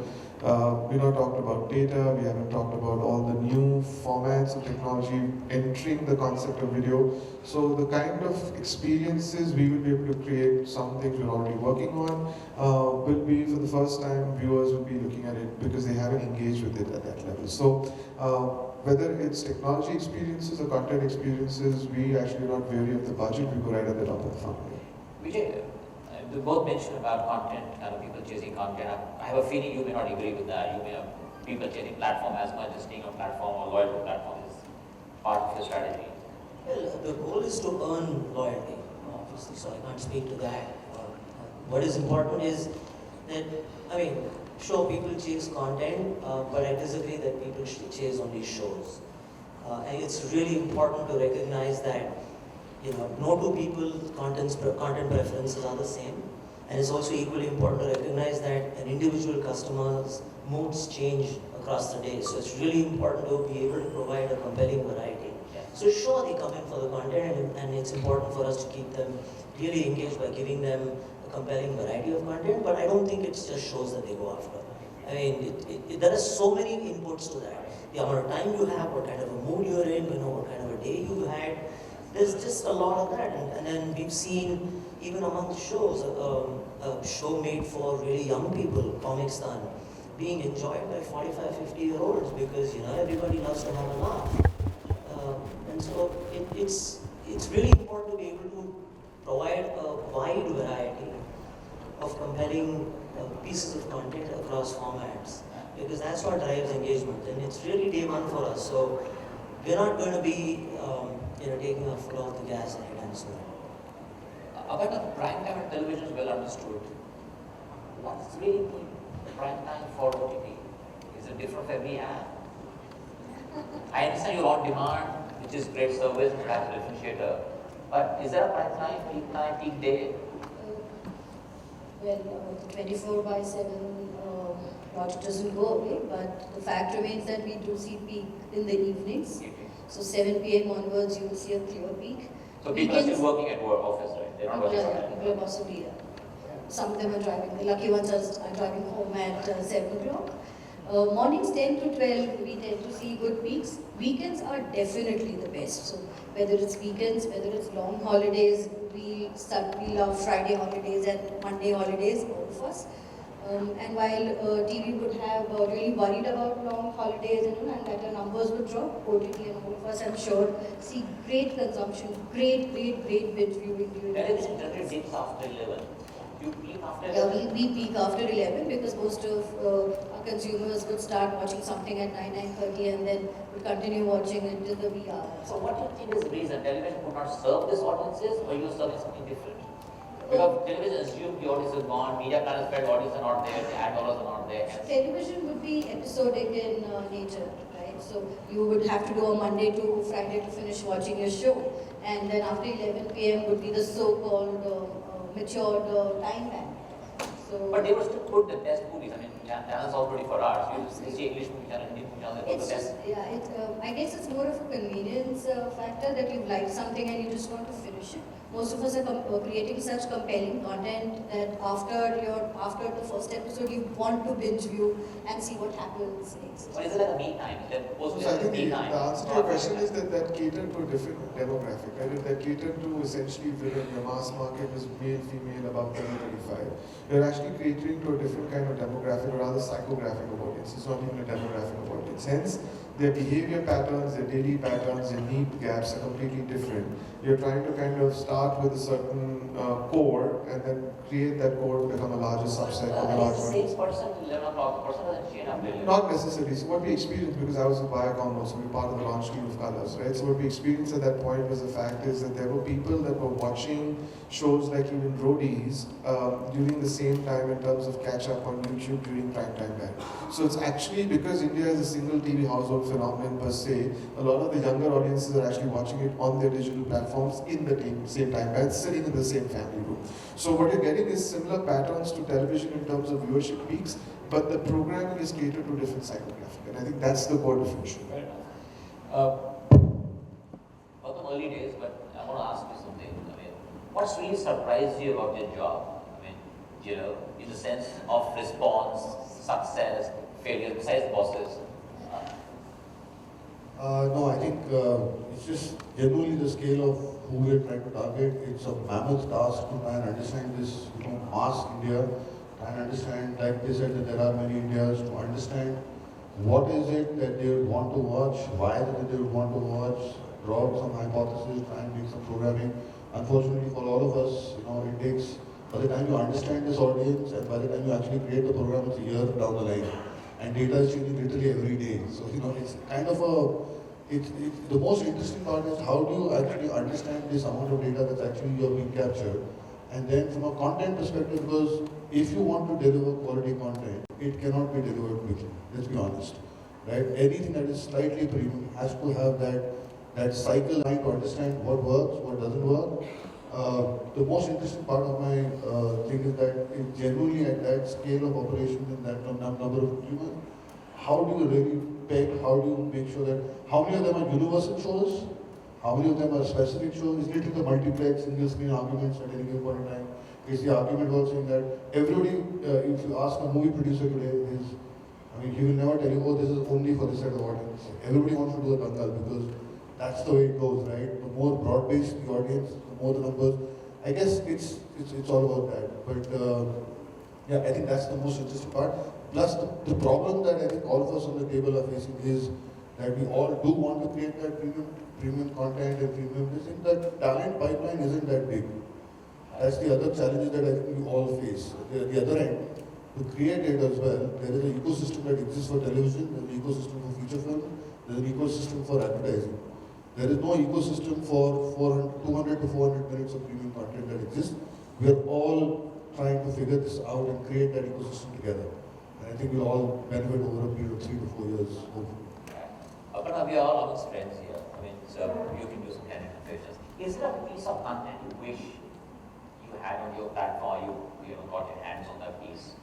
we've not talked about data, we haven't talked about all the new formats of technology entering the concept of video. So the kind of experiences we will be able to create, some things we're already working on, will be for the first time viewers will be looking at it because they haven't engaged with it at that level. So whether it's technology experiences or content experiences, we actually are not wary of the budget, we go right at the top of the funnel. Vijay, you both mentioned about content and people chasing content. I have a feeling you may not agree with that. You may have people chasing platform as much as staying on platform or loyal to platform is part of your strategy. Well, the goal is to earn loyalty, obviously, so I can't speak to that. What is important is that, I mean, sure, people chase content, but I disagree that people should chase only shows. And it's really important to recognize that, you know, no two people content preferences are the same, and it's also equally important to recognize that an individual customer's moods change across the day. So it's really important to be able to provide a compelling variety. So sure, they come in for the content, and it's important for us to keep them really engaged by giving them a compelling variety of content. But I don't think it's just shows that they go after. I mean, there are so many inputs to that. The amount of time you have, what kind of a mood you're in, you know, what kind of a day you had. There's just a lot of that, and then we've seen even among the shows, a show made for really young people, Promax, being enjoyed by 45, 50-year-olds because, you know, everybody loves to have a laugh. And so it's really important to be able to provide a wide variety of compelling pieces of content across formats, because that's what drives engagement, and it's really day one for us. So we're not going to be taking our foot off the gas anytime soon. About the prime time on television is well understood. What's really the prime time for OTT? Is it different for every app? I understand you're on demand, which is great service, perhaps a differentiator. But is there a prime time, peak day? Well, the 24/7 project doesn't go away, but the fact remains that we do see peak in the evenings. So 7 p.m. onwards, you will see a clear peak. So people are still working at work office, right? They're not working from home. People are possibly, yeah. Some of them are driving. The lucky ones are driving home at 7 o'clock. Mornings 10 to 12, we tend to see good peaks. Weekends are definitely the best. So whether it's weekends, whether it's long holidays, we love Friday holidays and Monday holidays, all of us. And while TV would have really worried about long holidays and that the numbers would drop, OTT and all of us, I'm sure, see great consumption, great binge viewing during Television generally dips after 11. You peak after 11? Yeah, we peak after 11 because most of our consumers would start watching something at 9:30 and then would continue watching it till the wee hours. So what do you think is the reason? Television could not serve these audiences, or you're serving something different? Because television assumes the audience is gone, media planners felt audience are not there, the ad dollars are not there. Television would be episodic in nature, right? So you would have to do a Monday to Friday to finish watching your show, and then after 11 p.m. would be the so-called matured time bank. So, but they were still put the best movies. I mean, channels already for ours. You see English movie channel, Indian movie channel, they put the best. I guess it's more of a convenience factor that you've liked something and you just want to finish it. Most of us are creating such compelling content that after the first episode you want to binge view and see what happens next. Or is it like a me time? So I think the answer to your question is that cater to a different demographic, right? If they cater to essentially within the mass market is male, female, above 30-35, you're actually catering to a different kind of demographic, or rather psychographic of audience. It's not even a demographic of audience. Hence, their behavior patterns, their daily patterns, their need gaps are completely different. You're trying to kind of start with a certain core and then create that core to become a larger subset of a larger audience. 6%, 11 o'clock, the person doesn't change up really. Not necessarily. So what we experienced, because I was in Viacom also, we were part of the launch team of Colors, right? So what we experienced at that point was the fact is that there were people that were watching shows like even Roadies during the same time in terms of catch up on YouTube during prime time time. So it's actually because India is a single TV household phenomenon per se, a lot of the younger audiences are actually watching it on their digital platforms in the same same time, and sitting in the same family room. So what you're getting is similar patterns to television in terms of viewership peaks, but the programming is catered to different psychographic, and I think that's the core differential. Fair enough. Not the early days, but I want to ask you something. I mean, what's really surprised you about your job? I mean, in the sense of response, success, failure, besides bosses? No, I think it's just generally the scale of who we're trying to target. It's a mammoth task to try and understand this, mass India, try and understand, like they said, that there are many Indias, to understand what is it that they would want to watch, why is it that they would want to watch, draw up some hypothesis, try and make some programming. Unfortunately for all of us, it takes, by the time you understand this audience and by the time you actually create the program, it's a year down the line. And data is changing literally every day. So, it's kind of the most interesting part is how do you actually understand this amount of data that's actually being captured. And then from a content perspective, because if you want to deliver quality content, it cannot be delivered quickly, let's be honest. Right? Anything that is slightly premium has to have that cycle line to understand what works, what doesn't work. The most interesting part of my thing is that generally at that scale of operations and that number of consumers, how do you really peg, how do you make sure that, how many of them are universal shows, how many of them are specific shows? Is literally the multiplex, single screen arguments at any given point in time? Is the argument about saying that everybody, if you ask a movie producer today, he will never tell you, oh, this is only for this set of audience. Everybody wants to do a Dangal because that's the way it goes, right? The more broad-based the audience, the more the numbers. I guess it's all about that. But yeah, I think that's the most interesting part. Plus, the problem that I think all of us on the table are facing is that we all do want to create that premium content and premium this thing. The talent pipeline isn't that big. That's the other challenge that I think we all face. The other end, to create it as well, there is an ecosystem that exists for television, there's an ecosystem for feature film, there's an ecosystem for advertising. There is no ecosystem for 200 to 400 minutes of premium content that exists. We are all trying to figure this out and create that ecosystem together. And I think we'll all benefit over a period of 3 to 4 years, hopefully. But we are all amongst friends here. I mean, so you can do some candid confessions. Is there a piece of content you wish you had on your platform, you got your hands on that piece,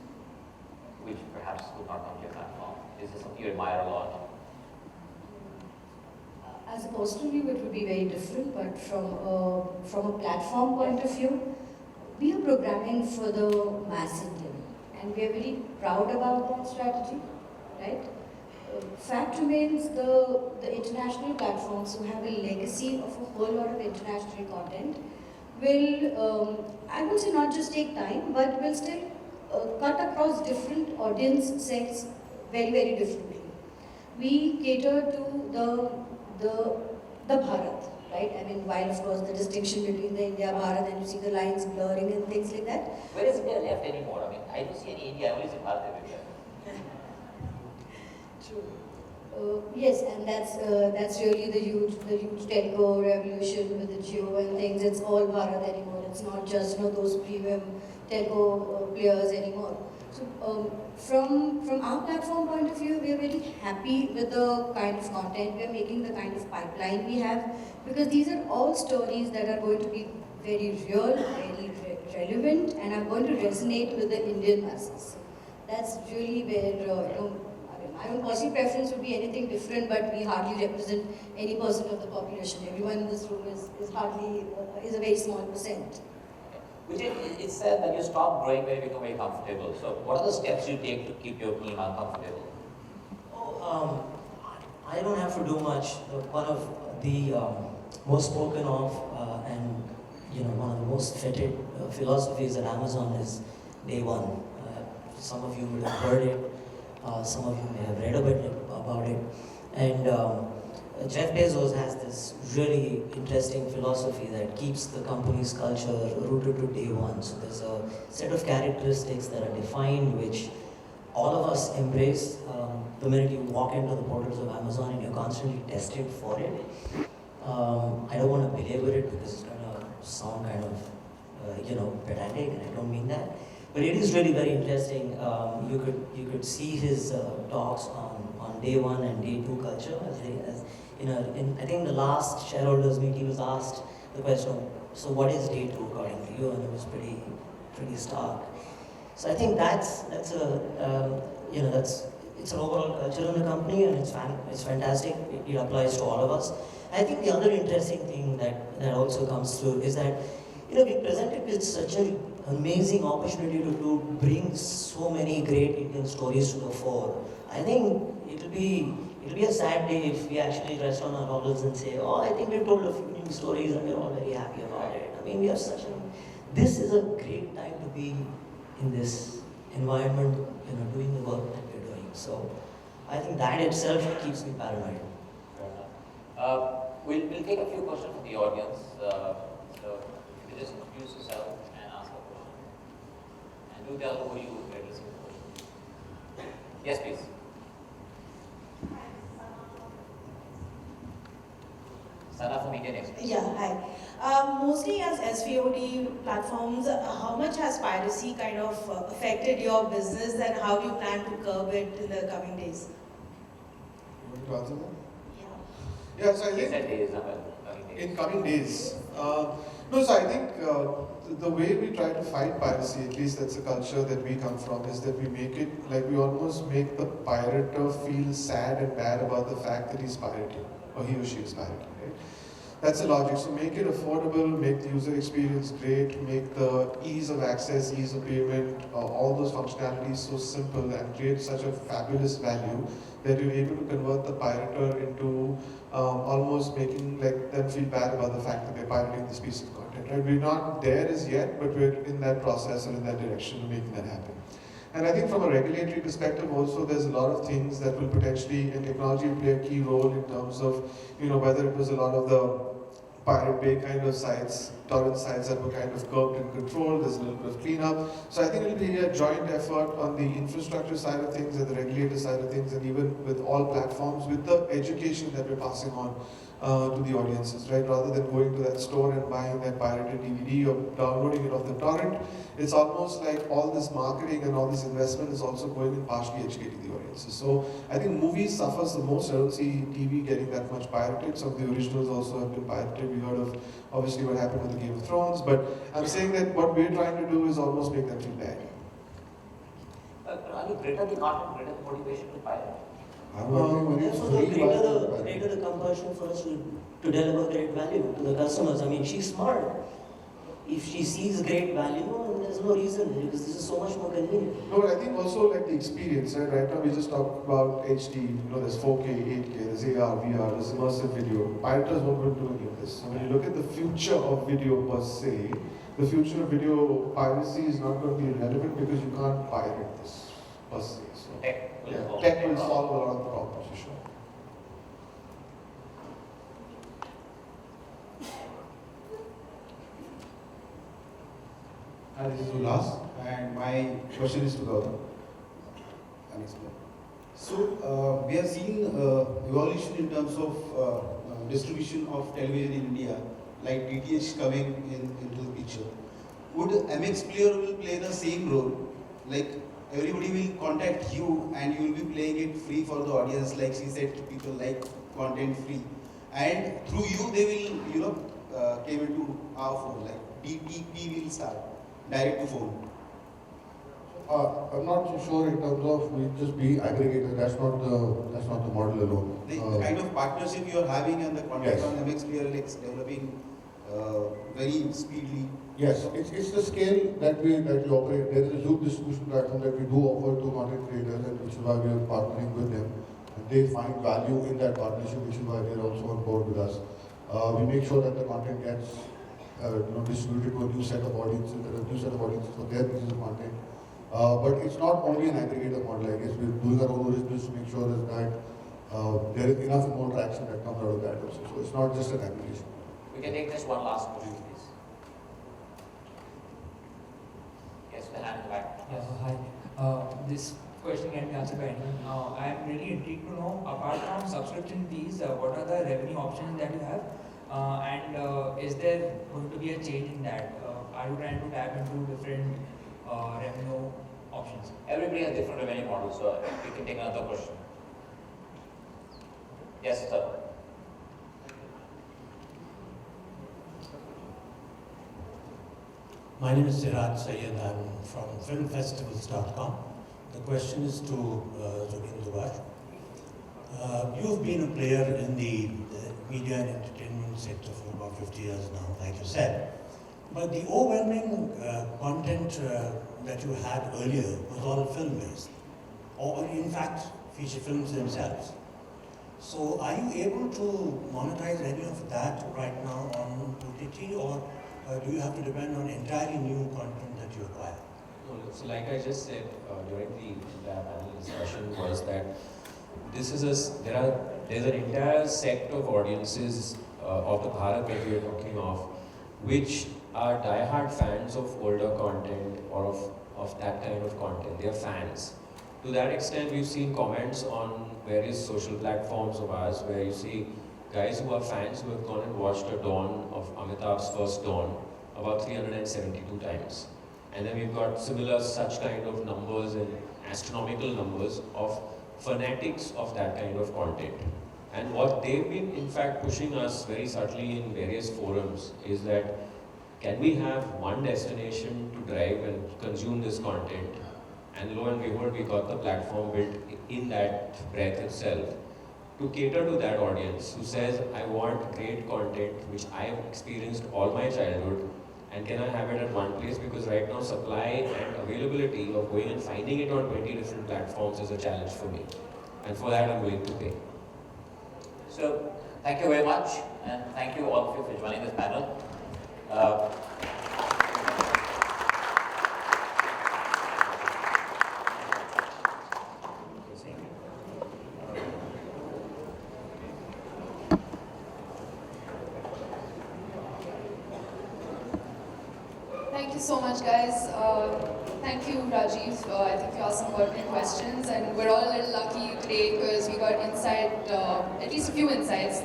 which perhaps would not come to your platform? Is there something you admire a lot? As a personal view, it would be very different, but from a platform point of view, we are programming for the mass Indian, and we are very proud about that strategy, right? Fact remains, the international platforms who have a legacy of a whole lot of international content will, I would say, not just take time, but will still cut across different audience sets very, very differently. We cater to the Bharat, right? I mean, while of course the distinction between the India Bharat and you see the lines blurring and things like that. Where is India left anymore? I mean, I don't see any India, I only see Bharat everywhere. True. Yes, and that's really the huge telco revolution with the Jio and things. It's all Bharat anymore. It's not just those premium telco players anymore. So from our platform point of view, we are very happy with the kind of content we are making, the kind of pipeline we have, because these are all stories that are going to be very real, very relevant, and are going to resonate with the Indian masses. That's really where my own personal preference would be anything different, but we hardly represent any percent of the population. Everyone in this room is a very small percent. Which it's said that you stop growing when you become very comfortable. So what are the steps you take to keep your team uncomfortable? I don't have to do much. One of the most spoken of and one of the most fitted philosophies at Amazon is day one. Some of you would have heard it. Some of you may have read a bit about it. And Jeff Bezos has this really interesting philosophy that keeps the company's culture rooted to day one. So there's a set of characteristics that are defined, which all of us embrace the minute you walk into the portals of Amazon and you're constantly tested for it. I don't want to belabor it because it's going to sound kind of, pedantic, and I don't mean that. But it is really very interesting. You could see his talks on day one and day two culture. I think the last shareholders meeting he was asked the question of So what is day two according to you? And it was pretty stark. So I think that's it's an overall culture in the company, and it's fantastic. It applies to all of us. I think the other interesting thing that also comes through is that we presented with such an amazing opportunity to bring so many great Indian stories to the fore. I think it'll be a sad day if we actually rest on our laurels and say, oh, I think we've told a few new stories and we're all very happy about it. I mean, this is a great time to be in this environment, doing the work that we're doing. So I think that itself keeps me paranoid. Fair enough. We'll take a few questions from the audience. So if you just introduce yourself and ask a question. And do tell who you are listening to. Yes, please. Sana from Indian Express. Yeah, hi. Mostly as SVOD platforms, how much has piracy kind of affected your business, and how do you plan to curb it in the coming days? You want to answer that? Yeah. Yeah, so I He think said days, in coming days. No, so I think the way we try to fight piracy, at least that's the culture that we come from, is that we make it like we almost make the pirater feel sad and bad about the fact that he's pirating, or he or she is pirating, right? That's the logic. So make it affordable, make the user experience great, make the ease of access, ease of payment, all those functionalities so simple, and create such a fabulous value that you're able to convert the pirater into almost making them feel bad about the fact that they're pirating this piece of content. Right? We're not there as yet, but we're in that process and in that direction of making that happen. And I think from a regulatory perspective also, there's a lot of things that will potentially, and technology will play a key role in terms of, whether it was a lot of the Pirate Bay kind of sites, torrent sites that were kind of curbed and controlled. There's a little bit of cleanup. So I think it will be a joint effort on the infrastructure side of things and the regulator side of things, and even with all platforms, with the education that we're passing on to the audiences, right? Rather than going to that store and buying that pirated DVD or downloading it off the torrent, it's almost like all this marketing and all this investment is also going and partially educating the audiences. So I think movies suffers the most. I don't see TV getting that much pirated. Some of the originals also have been pirated. We heard of obviously what happened with the Game of Thrones, but I'm saying that what we're trying to do is almost make them feel bad. Are you greater the content, greater the motivation to pirate? Therefore, the greater the compulsion for us to deliver great value to the customers. I mean, she's smart. If she sees great value, there's no reason, because this is so much more convenient. No, but I think also like the experience, right? Right now we just talked about HD, there's 4K, 8K, there's AR, VR, there's immersive video. Pirates won't do any of this. So when you look at the future of video per se, the future of video piracy is not going to be relevant because you can't pirate this per se. So, tech will solve a lot of the problems for sure. Hi, this is Ullas, and my question is to Gautam. So, we have seen evolution in terms of distribution of television in India, like DTH coming into the picture. Would MX Player will play the same role? Like everybody will contact you, and you will be playing it free for the audience. Like she said, people like content free, and through you they will, came into our phone. Like DTP will start. Direct to phone. I'm not so sure in terms of we just be aggregated. That's not the model alone. The kind of partnership you are having and the contact Yes. on MX Player is developing very speedily. Yes, it's the scale that we operate. There is a huge distribution platform that we do offer to content creators, and which is why we are partnering with them. And they find value in that partnership, which is why they are also on board with us. We make sure that the content gets distributed to a new set of audiences, for their pieces of content. But it's not only an aggregator model. I guess we're doing our own originals to make sure that there is enough and more traction that comes out of that also. So it's not just an aggregation. We can take just one last question, please. Yes, the hand in the back. Yes. Hi. This question can be answered by anyone. I am really intrigued to know, apart from subscription fees, what are the revenue options that you have? And is there going to be a change in that? Are you trying to tap into different revenue options? Everybody has different revenue models, so we can take another question. Yes, sir. My name is Siraj Sayyed. I'm from filmfestivals.com. The question is to Zubin Zubair. You've been a player in the media and entertainment sector for about 50 years now, like you said. But the overwhelming content that you had earlier was all film-based, or in fact, feature films themselves. So are you able to monetize any of that right now on OTT, or do you have to depend on entirely new content that you acquire? No, so like I just said during the entire panel discussion was that there's an entire sect of audiences of the Bharat that we are talking of, which are diehard fans of older content or of that kind of content. They are fans. To that extent, we've seen comments on various social platforms of ours where you see guys who are fans who have gone and watched a Dawn of Amitabh's first Dawn about 372 times. And then we've got similar such kind of numbers and astronomical numbers of fanatics of that kind of content. And what they've been in fact pushing us very subtly in various forums is that can we have one destination to drive and consume this content? And lo and behold, we got the platform built in that breath itself to cater to that audience who says, I want great content which I have experienced all my childhood, and can I have it at one place? Because right now supply and availability of going and finding it on 20 different platforms is a challenge for me. And for that I'm willing to pay. So, thank you very much, and thank you all of you for joining this panel. Thank you so much, guys. Thank you, Rajiv. I think you asked some pertinent questions, and we're all a little lucky today because we got insight, at least a few insights.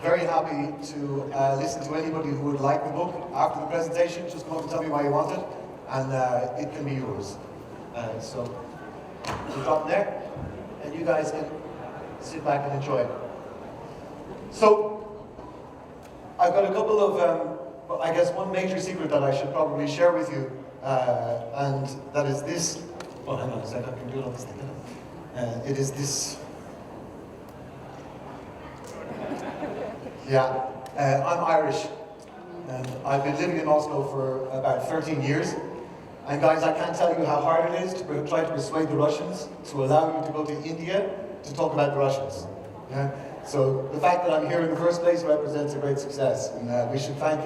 Very happy to listen to anybody who would like the book after the presentation. Just come up and tell me why you want it, and it can be yours. So we'll drop there, and you guys can sit back and enjoy it. So I've got a couple of, I guess, one major secret that I should probably share with you, and that is this. Well, hang on a second, I can do it on this thing. It is this. Yeah, I'm Irish, and I've been living in Oslo for about 13 years. And guys, I can't tell you how hard it is to try to persuade the Russians to allow you to go to India to talk about the Russians. Yeah? So the fact that I'm here in the first place represents a great success, and I should thank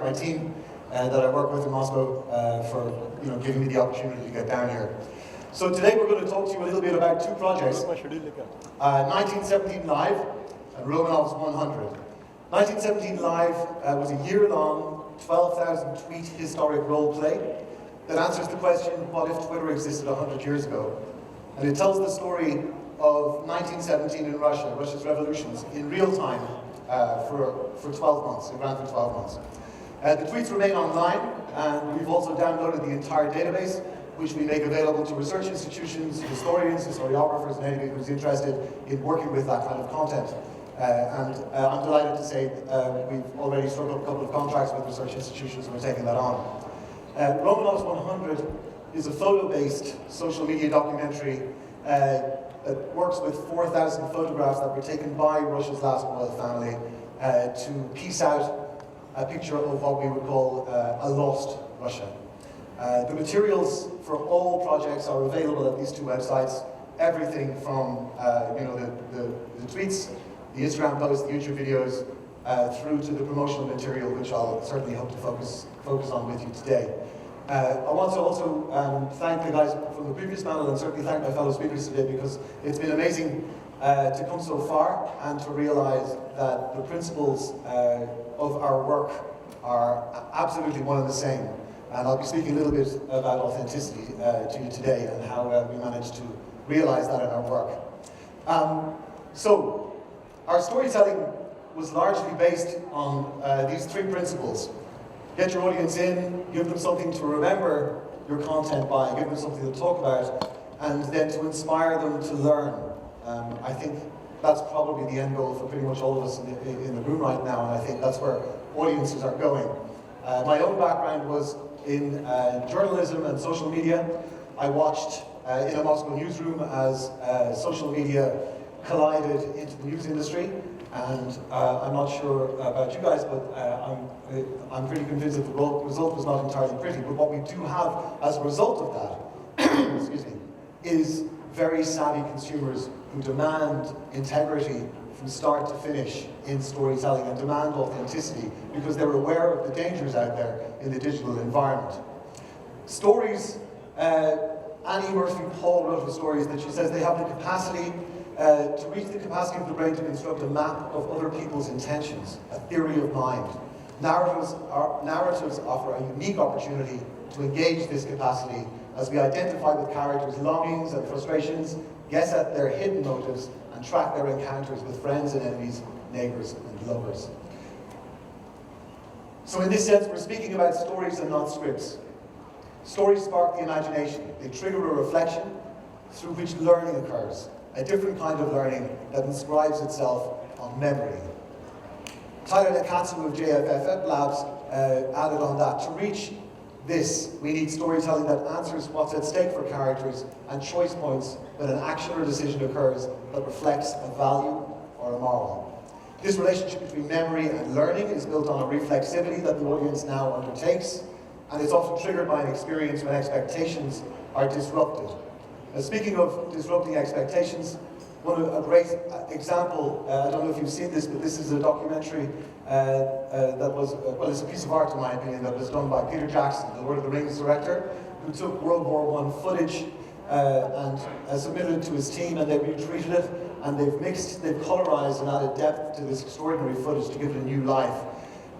my team that I work with in Oslo for giving me the opportunity to get down here. So today we're going to talk to you a little bit about two projects. 1917 Live and Romanov's 100. 1917 Live was a year-long, 12,000 tweet historic role play that answers the question, what if Twitter existed 100 years ago? And it tells the story of 1917 in Russia, Russia's revolutions, in real time for 12 months. It ran for 12 months. The tweets remain online, and we've also downloaded the entire database, which we make available to research institutions, historians, historiographers, and anybody who's interested in working with that kind of content. And I'm delighted to say we've already struck up a couple of contracts with research institutions, and we're taking that on. Romanov's 100 is a photo-based social media documentary that works with 4,000 photographs that were taken by Russia's last royal family to piece out a picture of what we would call a lost Russia. The materials for all projects are available at these two websites. Everything from the tweets, the Instagram posts, the YouTube videos, through to the promotional material, which I'll certainly hope to focus on with you today. I want to also thank the guys from the previous panel, and certainly thank my fellow speakers today, because it's been amazing to come so far and to realize that the principles of our work are absolutely one and the same. And I'll be speaking a little bit about authenticity to you today and how we managed to realize that in our work. So, our storytelling was largely based on these three principles. Get your audience in, give them something to remember your content by, give them something to talk about, and then to inspire them to learn. I think that's probably the end goal for pretty much all of us in the room right now, and I think that's where audiences are going. My own background was in journalism and social media. I watched in a Moscow newsroom as social media collided into the news industry. And I'm not sure about you guys, but I'm pretty convinced that the result was not entirely pretty. But what we do have as a result of that, excuse me, is very savvy consumers who demand integrity from start to finish in storytelling and demand authenticity because they're aware of the dangers out there in the digital environment. Stories, Annie Murphy-Paul wrote of stories that she says they have the capacity to reach the capacity of the brain to construct a map of other people's intentions, a theory of mind. Narratives offer a unique opportunity to engage this capacity as we identify with characters' longings and frustrations, guess at their hidden motives, and track their encounters with friends and enemies, neighbors and lovers. So in this sense, we're speaking about stories and not scripts. Stories spark the imagination. They trigger a reflection through which learning occurs, a different kind of learning that inscribes itself on memory. Tyler Nekatsu of JFF Labs added on that, to reach this, we need storytelling that answers what's at stake for characters and choice points when an action or decision occurs that reflects a value or a moral. This relationship between memory and learning is built on a reflexivity that the audience now undertakes, and it's often triggered by an experience when expectations are disrupted. Now, speaking of disrupting expectations, a great example, I don't know if you've seen this, but this is a documentary that was, well, it's a piece of art in my opinion, that was done by Peter Jackson, the Lord of the Rings director, who took World War I footage and submitted it to his team, and they retreated it, and they've colorized and added depth to this extraordinary footage to give it a new life.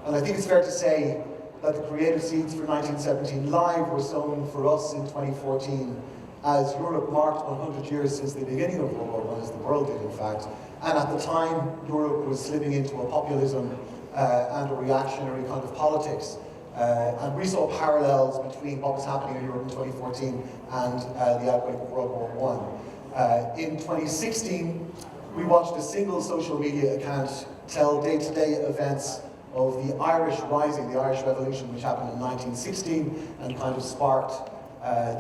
And I think it's fair to say that the creative seeds for 1917 Live were sown for us in 2014, as Europe marked 100 years since the beginning of World War I, as the world did in fact. And at the time, Europe was slipping into a populism and a reactionary kind of politics. And we saw parallels between what was happening in Europe in 2014 and the outbreak of World War I. In 2016, we watched a single social media account tell day-to-day events of the Irish Rising, the Irish Revolution, which happened in 1916 and kind of sparked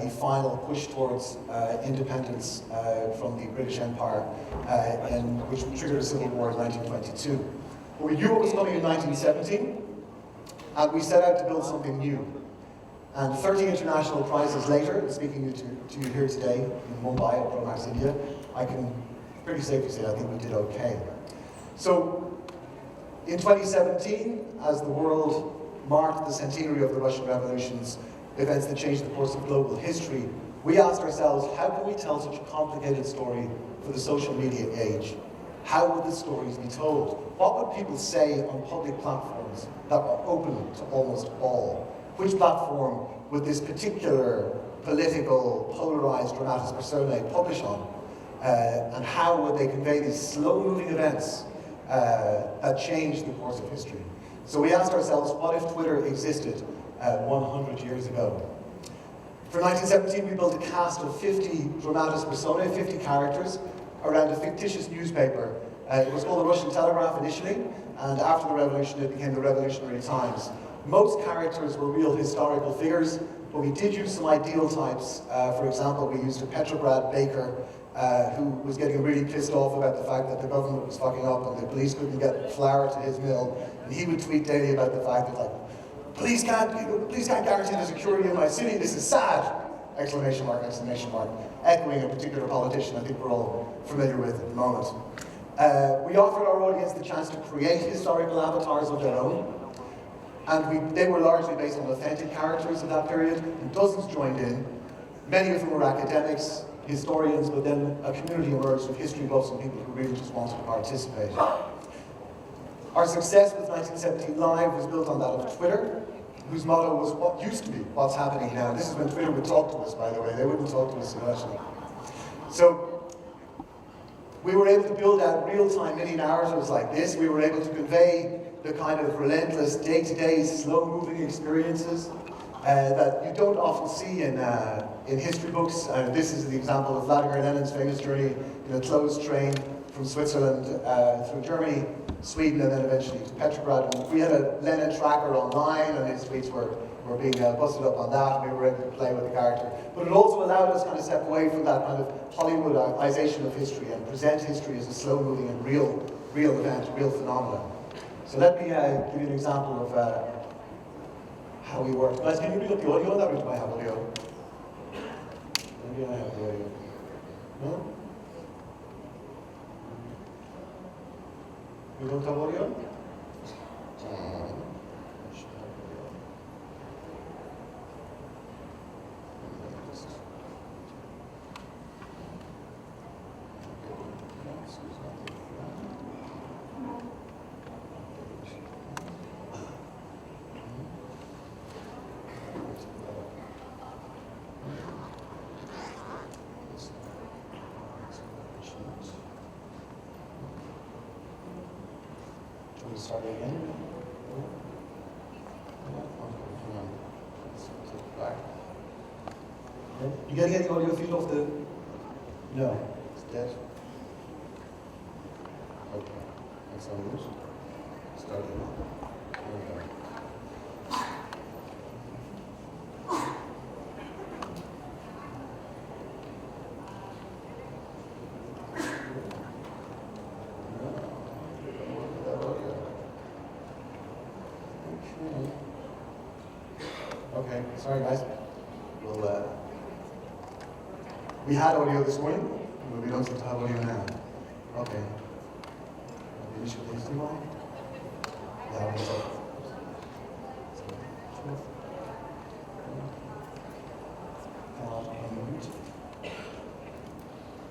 the final push towards independence from the British Empire, which triggered a civil war in 1922. But we knew what was coming in 1917, and we set out to build something new. And 30 international prizes later, speaking to you here today in Mumbai at Promax India, I can pretty safely say I think we did okay. So in 2017, as the world marked the centenary of the Russian revolutions, events that changed the course of global history, we asked ourselves, how can we tell such a complicated story for the social media age? How would the stories be told? What would people say on public platforms that are open to almost all? Which platform would this particular political, polarized dramatis personae publish on? And how would they convey these slow-moving events that changed the course of history? So we asked ourselves, what if Twitter existed 100 years ago? For 1917, we built a cast of 50 dramatis personae, 50 characters, around a fictitious newspaper. It was called the Russian Telegraph initially, and after the revolution, it became the Revolutionary Times. Most characters were real historical figures, but we did use some ideal types. For example, we used a Petrograd baker who was getting really pissed off about the fact that the government was fucking up and the police couldn't get flour to his mill, and he would tweet daily about the fact that, like, police can't guarantee the security in my city, this is sad! Exclamation mark, exclamation mark. Echoing a particular politician I think we're all familiar with at the moment. We offered our audience the chance to create historical avatars of their own, and they were largely based on authentic characters of that period, and dozens joined in. Many of them were academics, historians, but then a community emerged of history buffs and people who really just wanted to participate. Our success with 1917 Live was built on that of Twitter, whose motto was what used to be, what's happening now. This is when Twitter would talk to us, by the way. They wouldn't talk to us emotionally. So we were able to build out real-time mini narratives like this. We were able to convey the kind of relentless, day-to-day, slow-moving experiences that you don't often see in history books. This is the example of Vladimir Lenin's famous journey in a closed train from Switzerland through Germany, Sweden, and then eventually to Petrograd. And we had a Lenin tracker online, and his tweets were were being busted up on that, and we were able to play with the character. But it also allowed us kind of step away from that kind of Hollywoodization of history and present history as a slow-moving and real event, real phenomenon. So let me give you an example of how we work. Guys, can you bring up the audio? That might have audio. Maybe I have the audio. No? You don't have audio? Start again. You getting any audio feed off the? No, it's dead. Okay, that's how it is. Start again. Okay. Okay, sorry guys. We had audio this morning, but we don't seem to have audio now. Okay. The initial history line? Yeah, okay.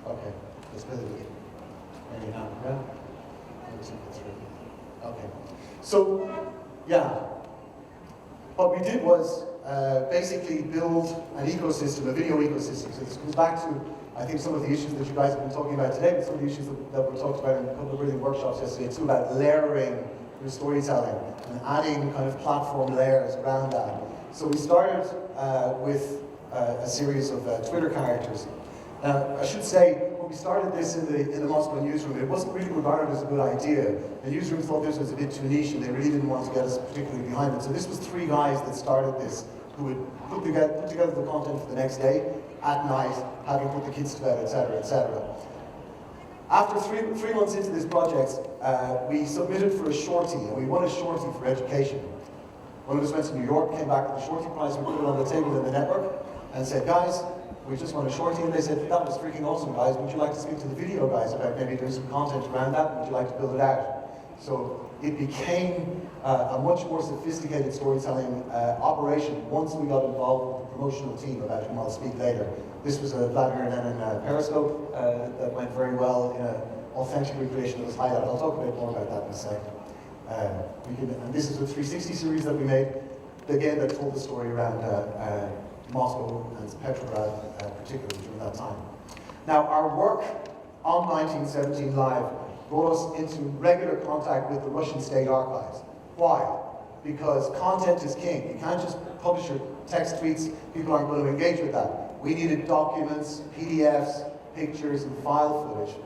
Okay, let's play it. Maybe not, yeah? Okay. So, yeah. What we did was basically build an ecosystem, a video ecosystem. So this goes back to, I think, some of the issues that you guys have been talking about today, but some of the issues that were talked about in a couple of brilliant workshops yesterday too, about layering your storytelling and adding kind of platform layers around that. So we started with a series of Twitter characters. Now, I should say, when we started this in the Moscow newsroom, it wasn't really regarded as a good idea. The newsroom thought this was a bit too niche, and they really didn't want to get us particularly behind it. So this was 3 guys that started this, who would put together the content for the next day, at night, having put the kids to bed, etc., etc. After three months into this project, we submitted for a shorty, and we won a shorty for education. One of us went to New York, came back with a shorty prize, we put it on the table in the network, and said, guys, we just won a shorty, and they said, that was freaking awesome, guys. Would you like to speak to the video guys about maybe doing some content around that? Would you like to build it out? So it became a much more sophisticated storytelling operation once we got involved with the promotional team, about whom I'll speak later. This was a Vladimir Lenin Periscope that went very well in an authentic recreation of his hideout. I'll talk a bit more about that in a sec. And this is a 360 series that we made, again, that told the story around Moscow and Petrograd, particularly during that time. Now, our work on 1917 Live brought us into regular contact with the Russian state archives. Why? Because content is king. You can't just publish your text tweets, people aren't going to engage with that. We needed documents, PDFs, pictures, and file footage.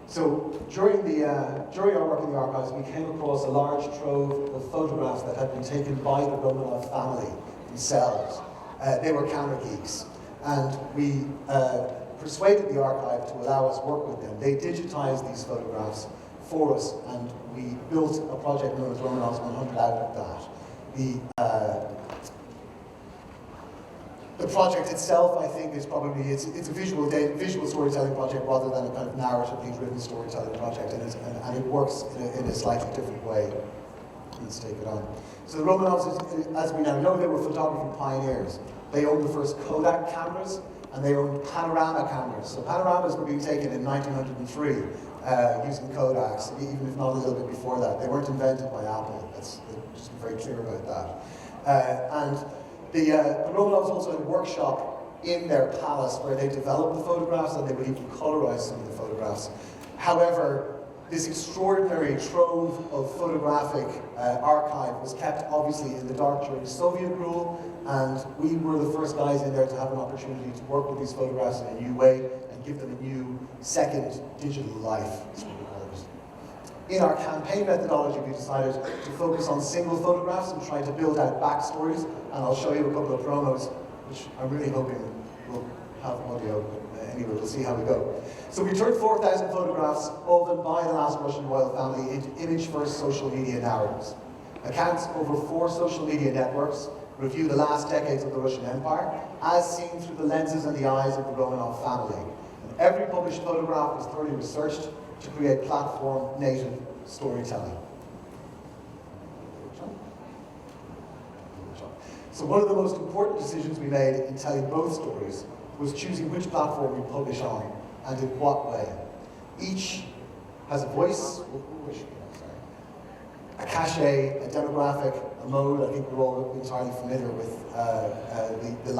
So during our work in the archives, we came across a large trove of photographs that had been taken by the Romanov family themselves. They were camera geeks, and we persuaded the archive to allow us work with them. They digitized these photographs for us, and we built a project known as Romanov's 100 out of that. The project itself, I think, is probably, it's a visual storytelling project rather than a kind of narratively driven storytelling project, and it works in a slightly different way. Let's take it on. So the Romanovs, as we now know, they were photography pioneers. They owned the first Kodak cameras, and they owned panorama cameras. So panoramas were being taken in 1903 using Kodaks, even if not a little bit before that. They weren't invented by Apple. Let's just be very clear about that. And the Romanovs also had a workshop in their palace where they developed the photographs, and they would even colorize some of the photographs. However, this extraordinary trove of photographic archive was kept obviously in the dark during Soviet rule, and we were the first guys in there to have an opportunity to work with these photographs in a new way and give them a new second digital life, as we call In our campaign methodology, we decided to focus on single photographs and try to build out backstories, and I'll show you a couple of promos, which I'm really hoping will have audio, but anyway, we'll see how we go. So we turned 4,000 photographs, all of them by the last Russian royal family, into image-first social media narratives. Accounts over 4 social media networks review the last decades of the Russian Empire, as seen through the lenses and the eyes of the Romanov family. And every published photograph was thoroughly researched to create platform-native storytelling. So one of the most important decisions we made in telling both stories was choosing which platform we publish on, and in what way. Each has a voice, a cachet, a demographic, a mode. I think we're all entirely familiar with the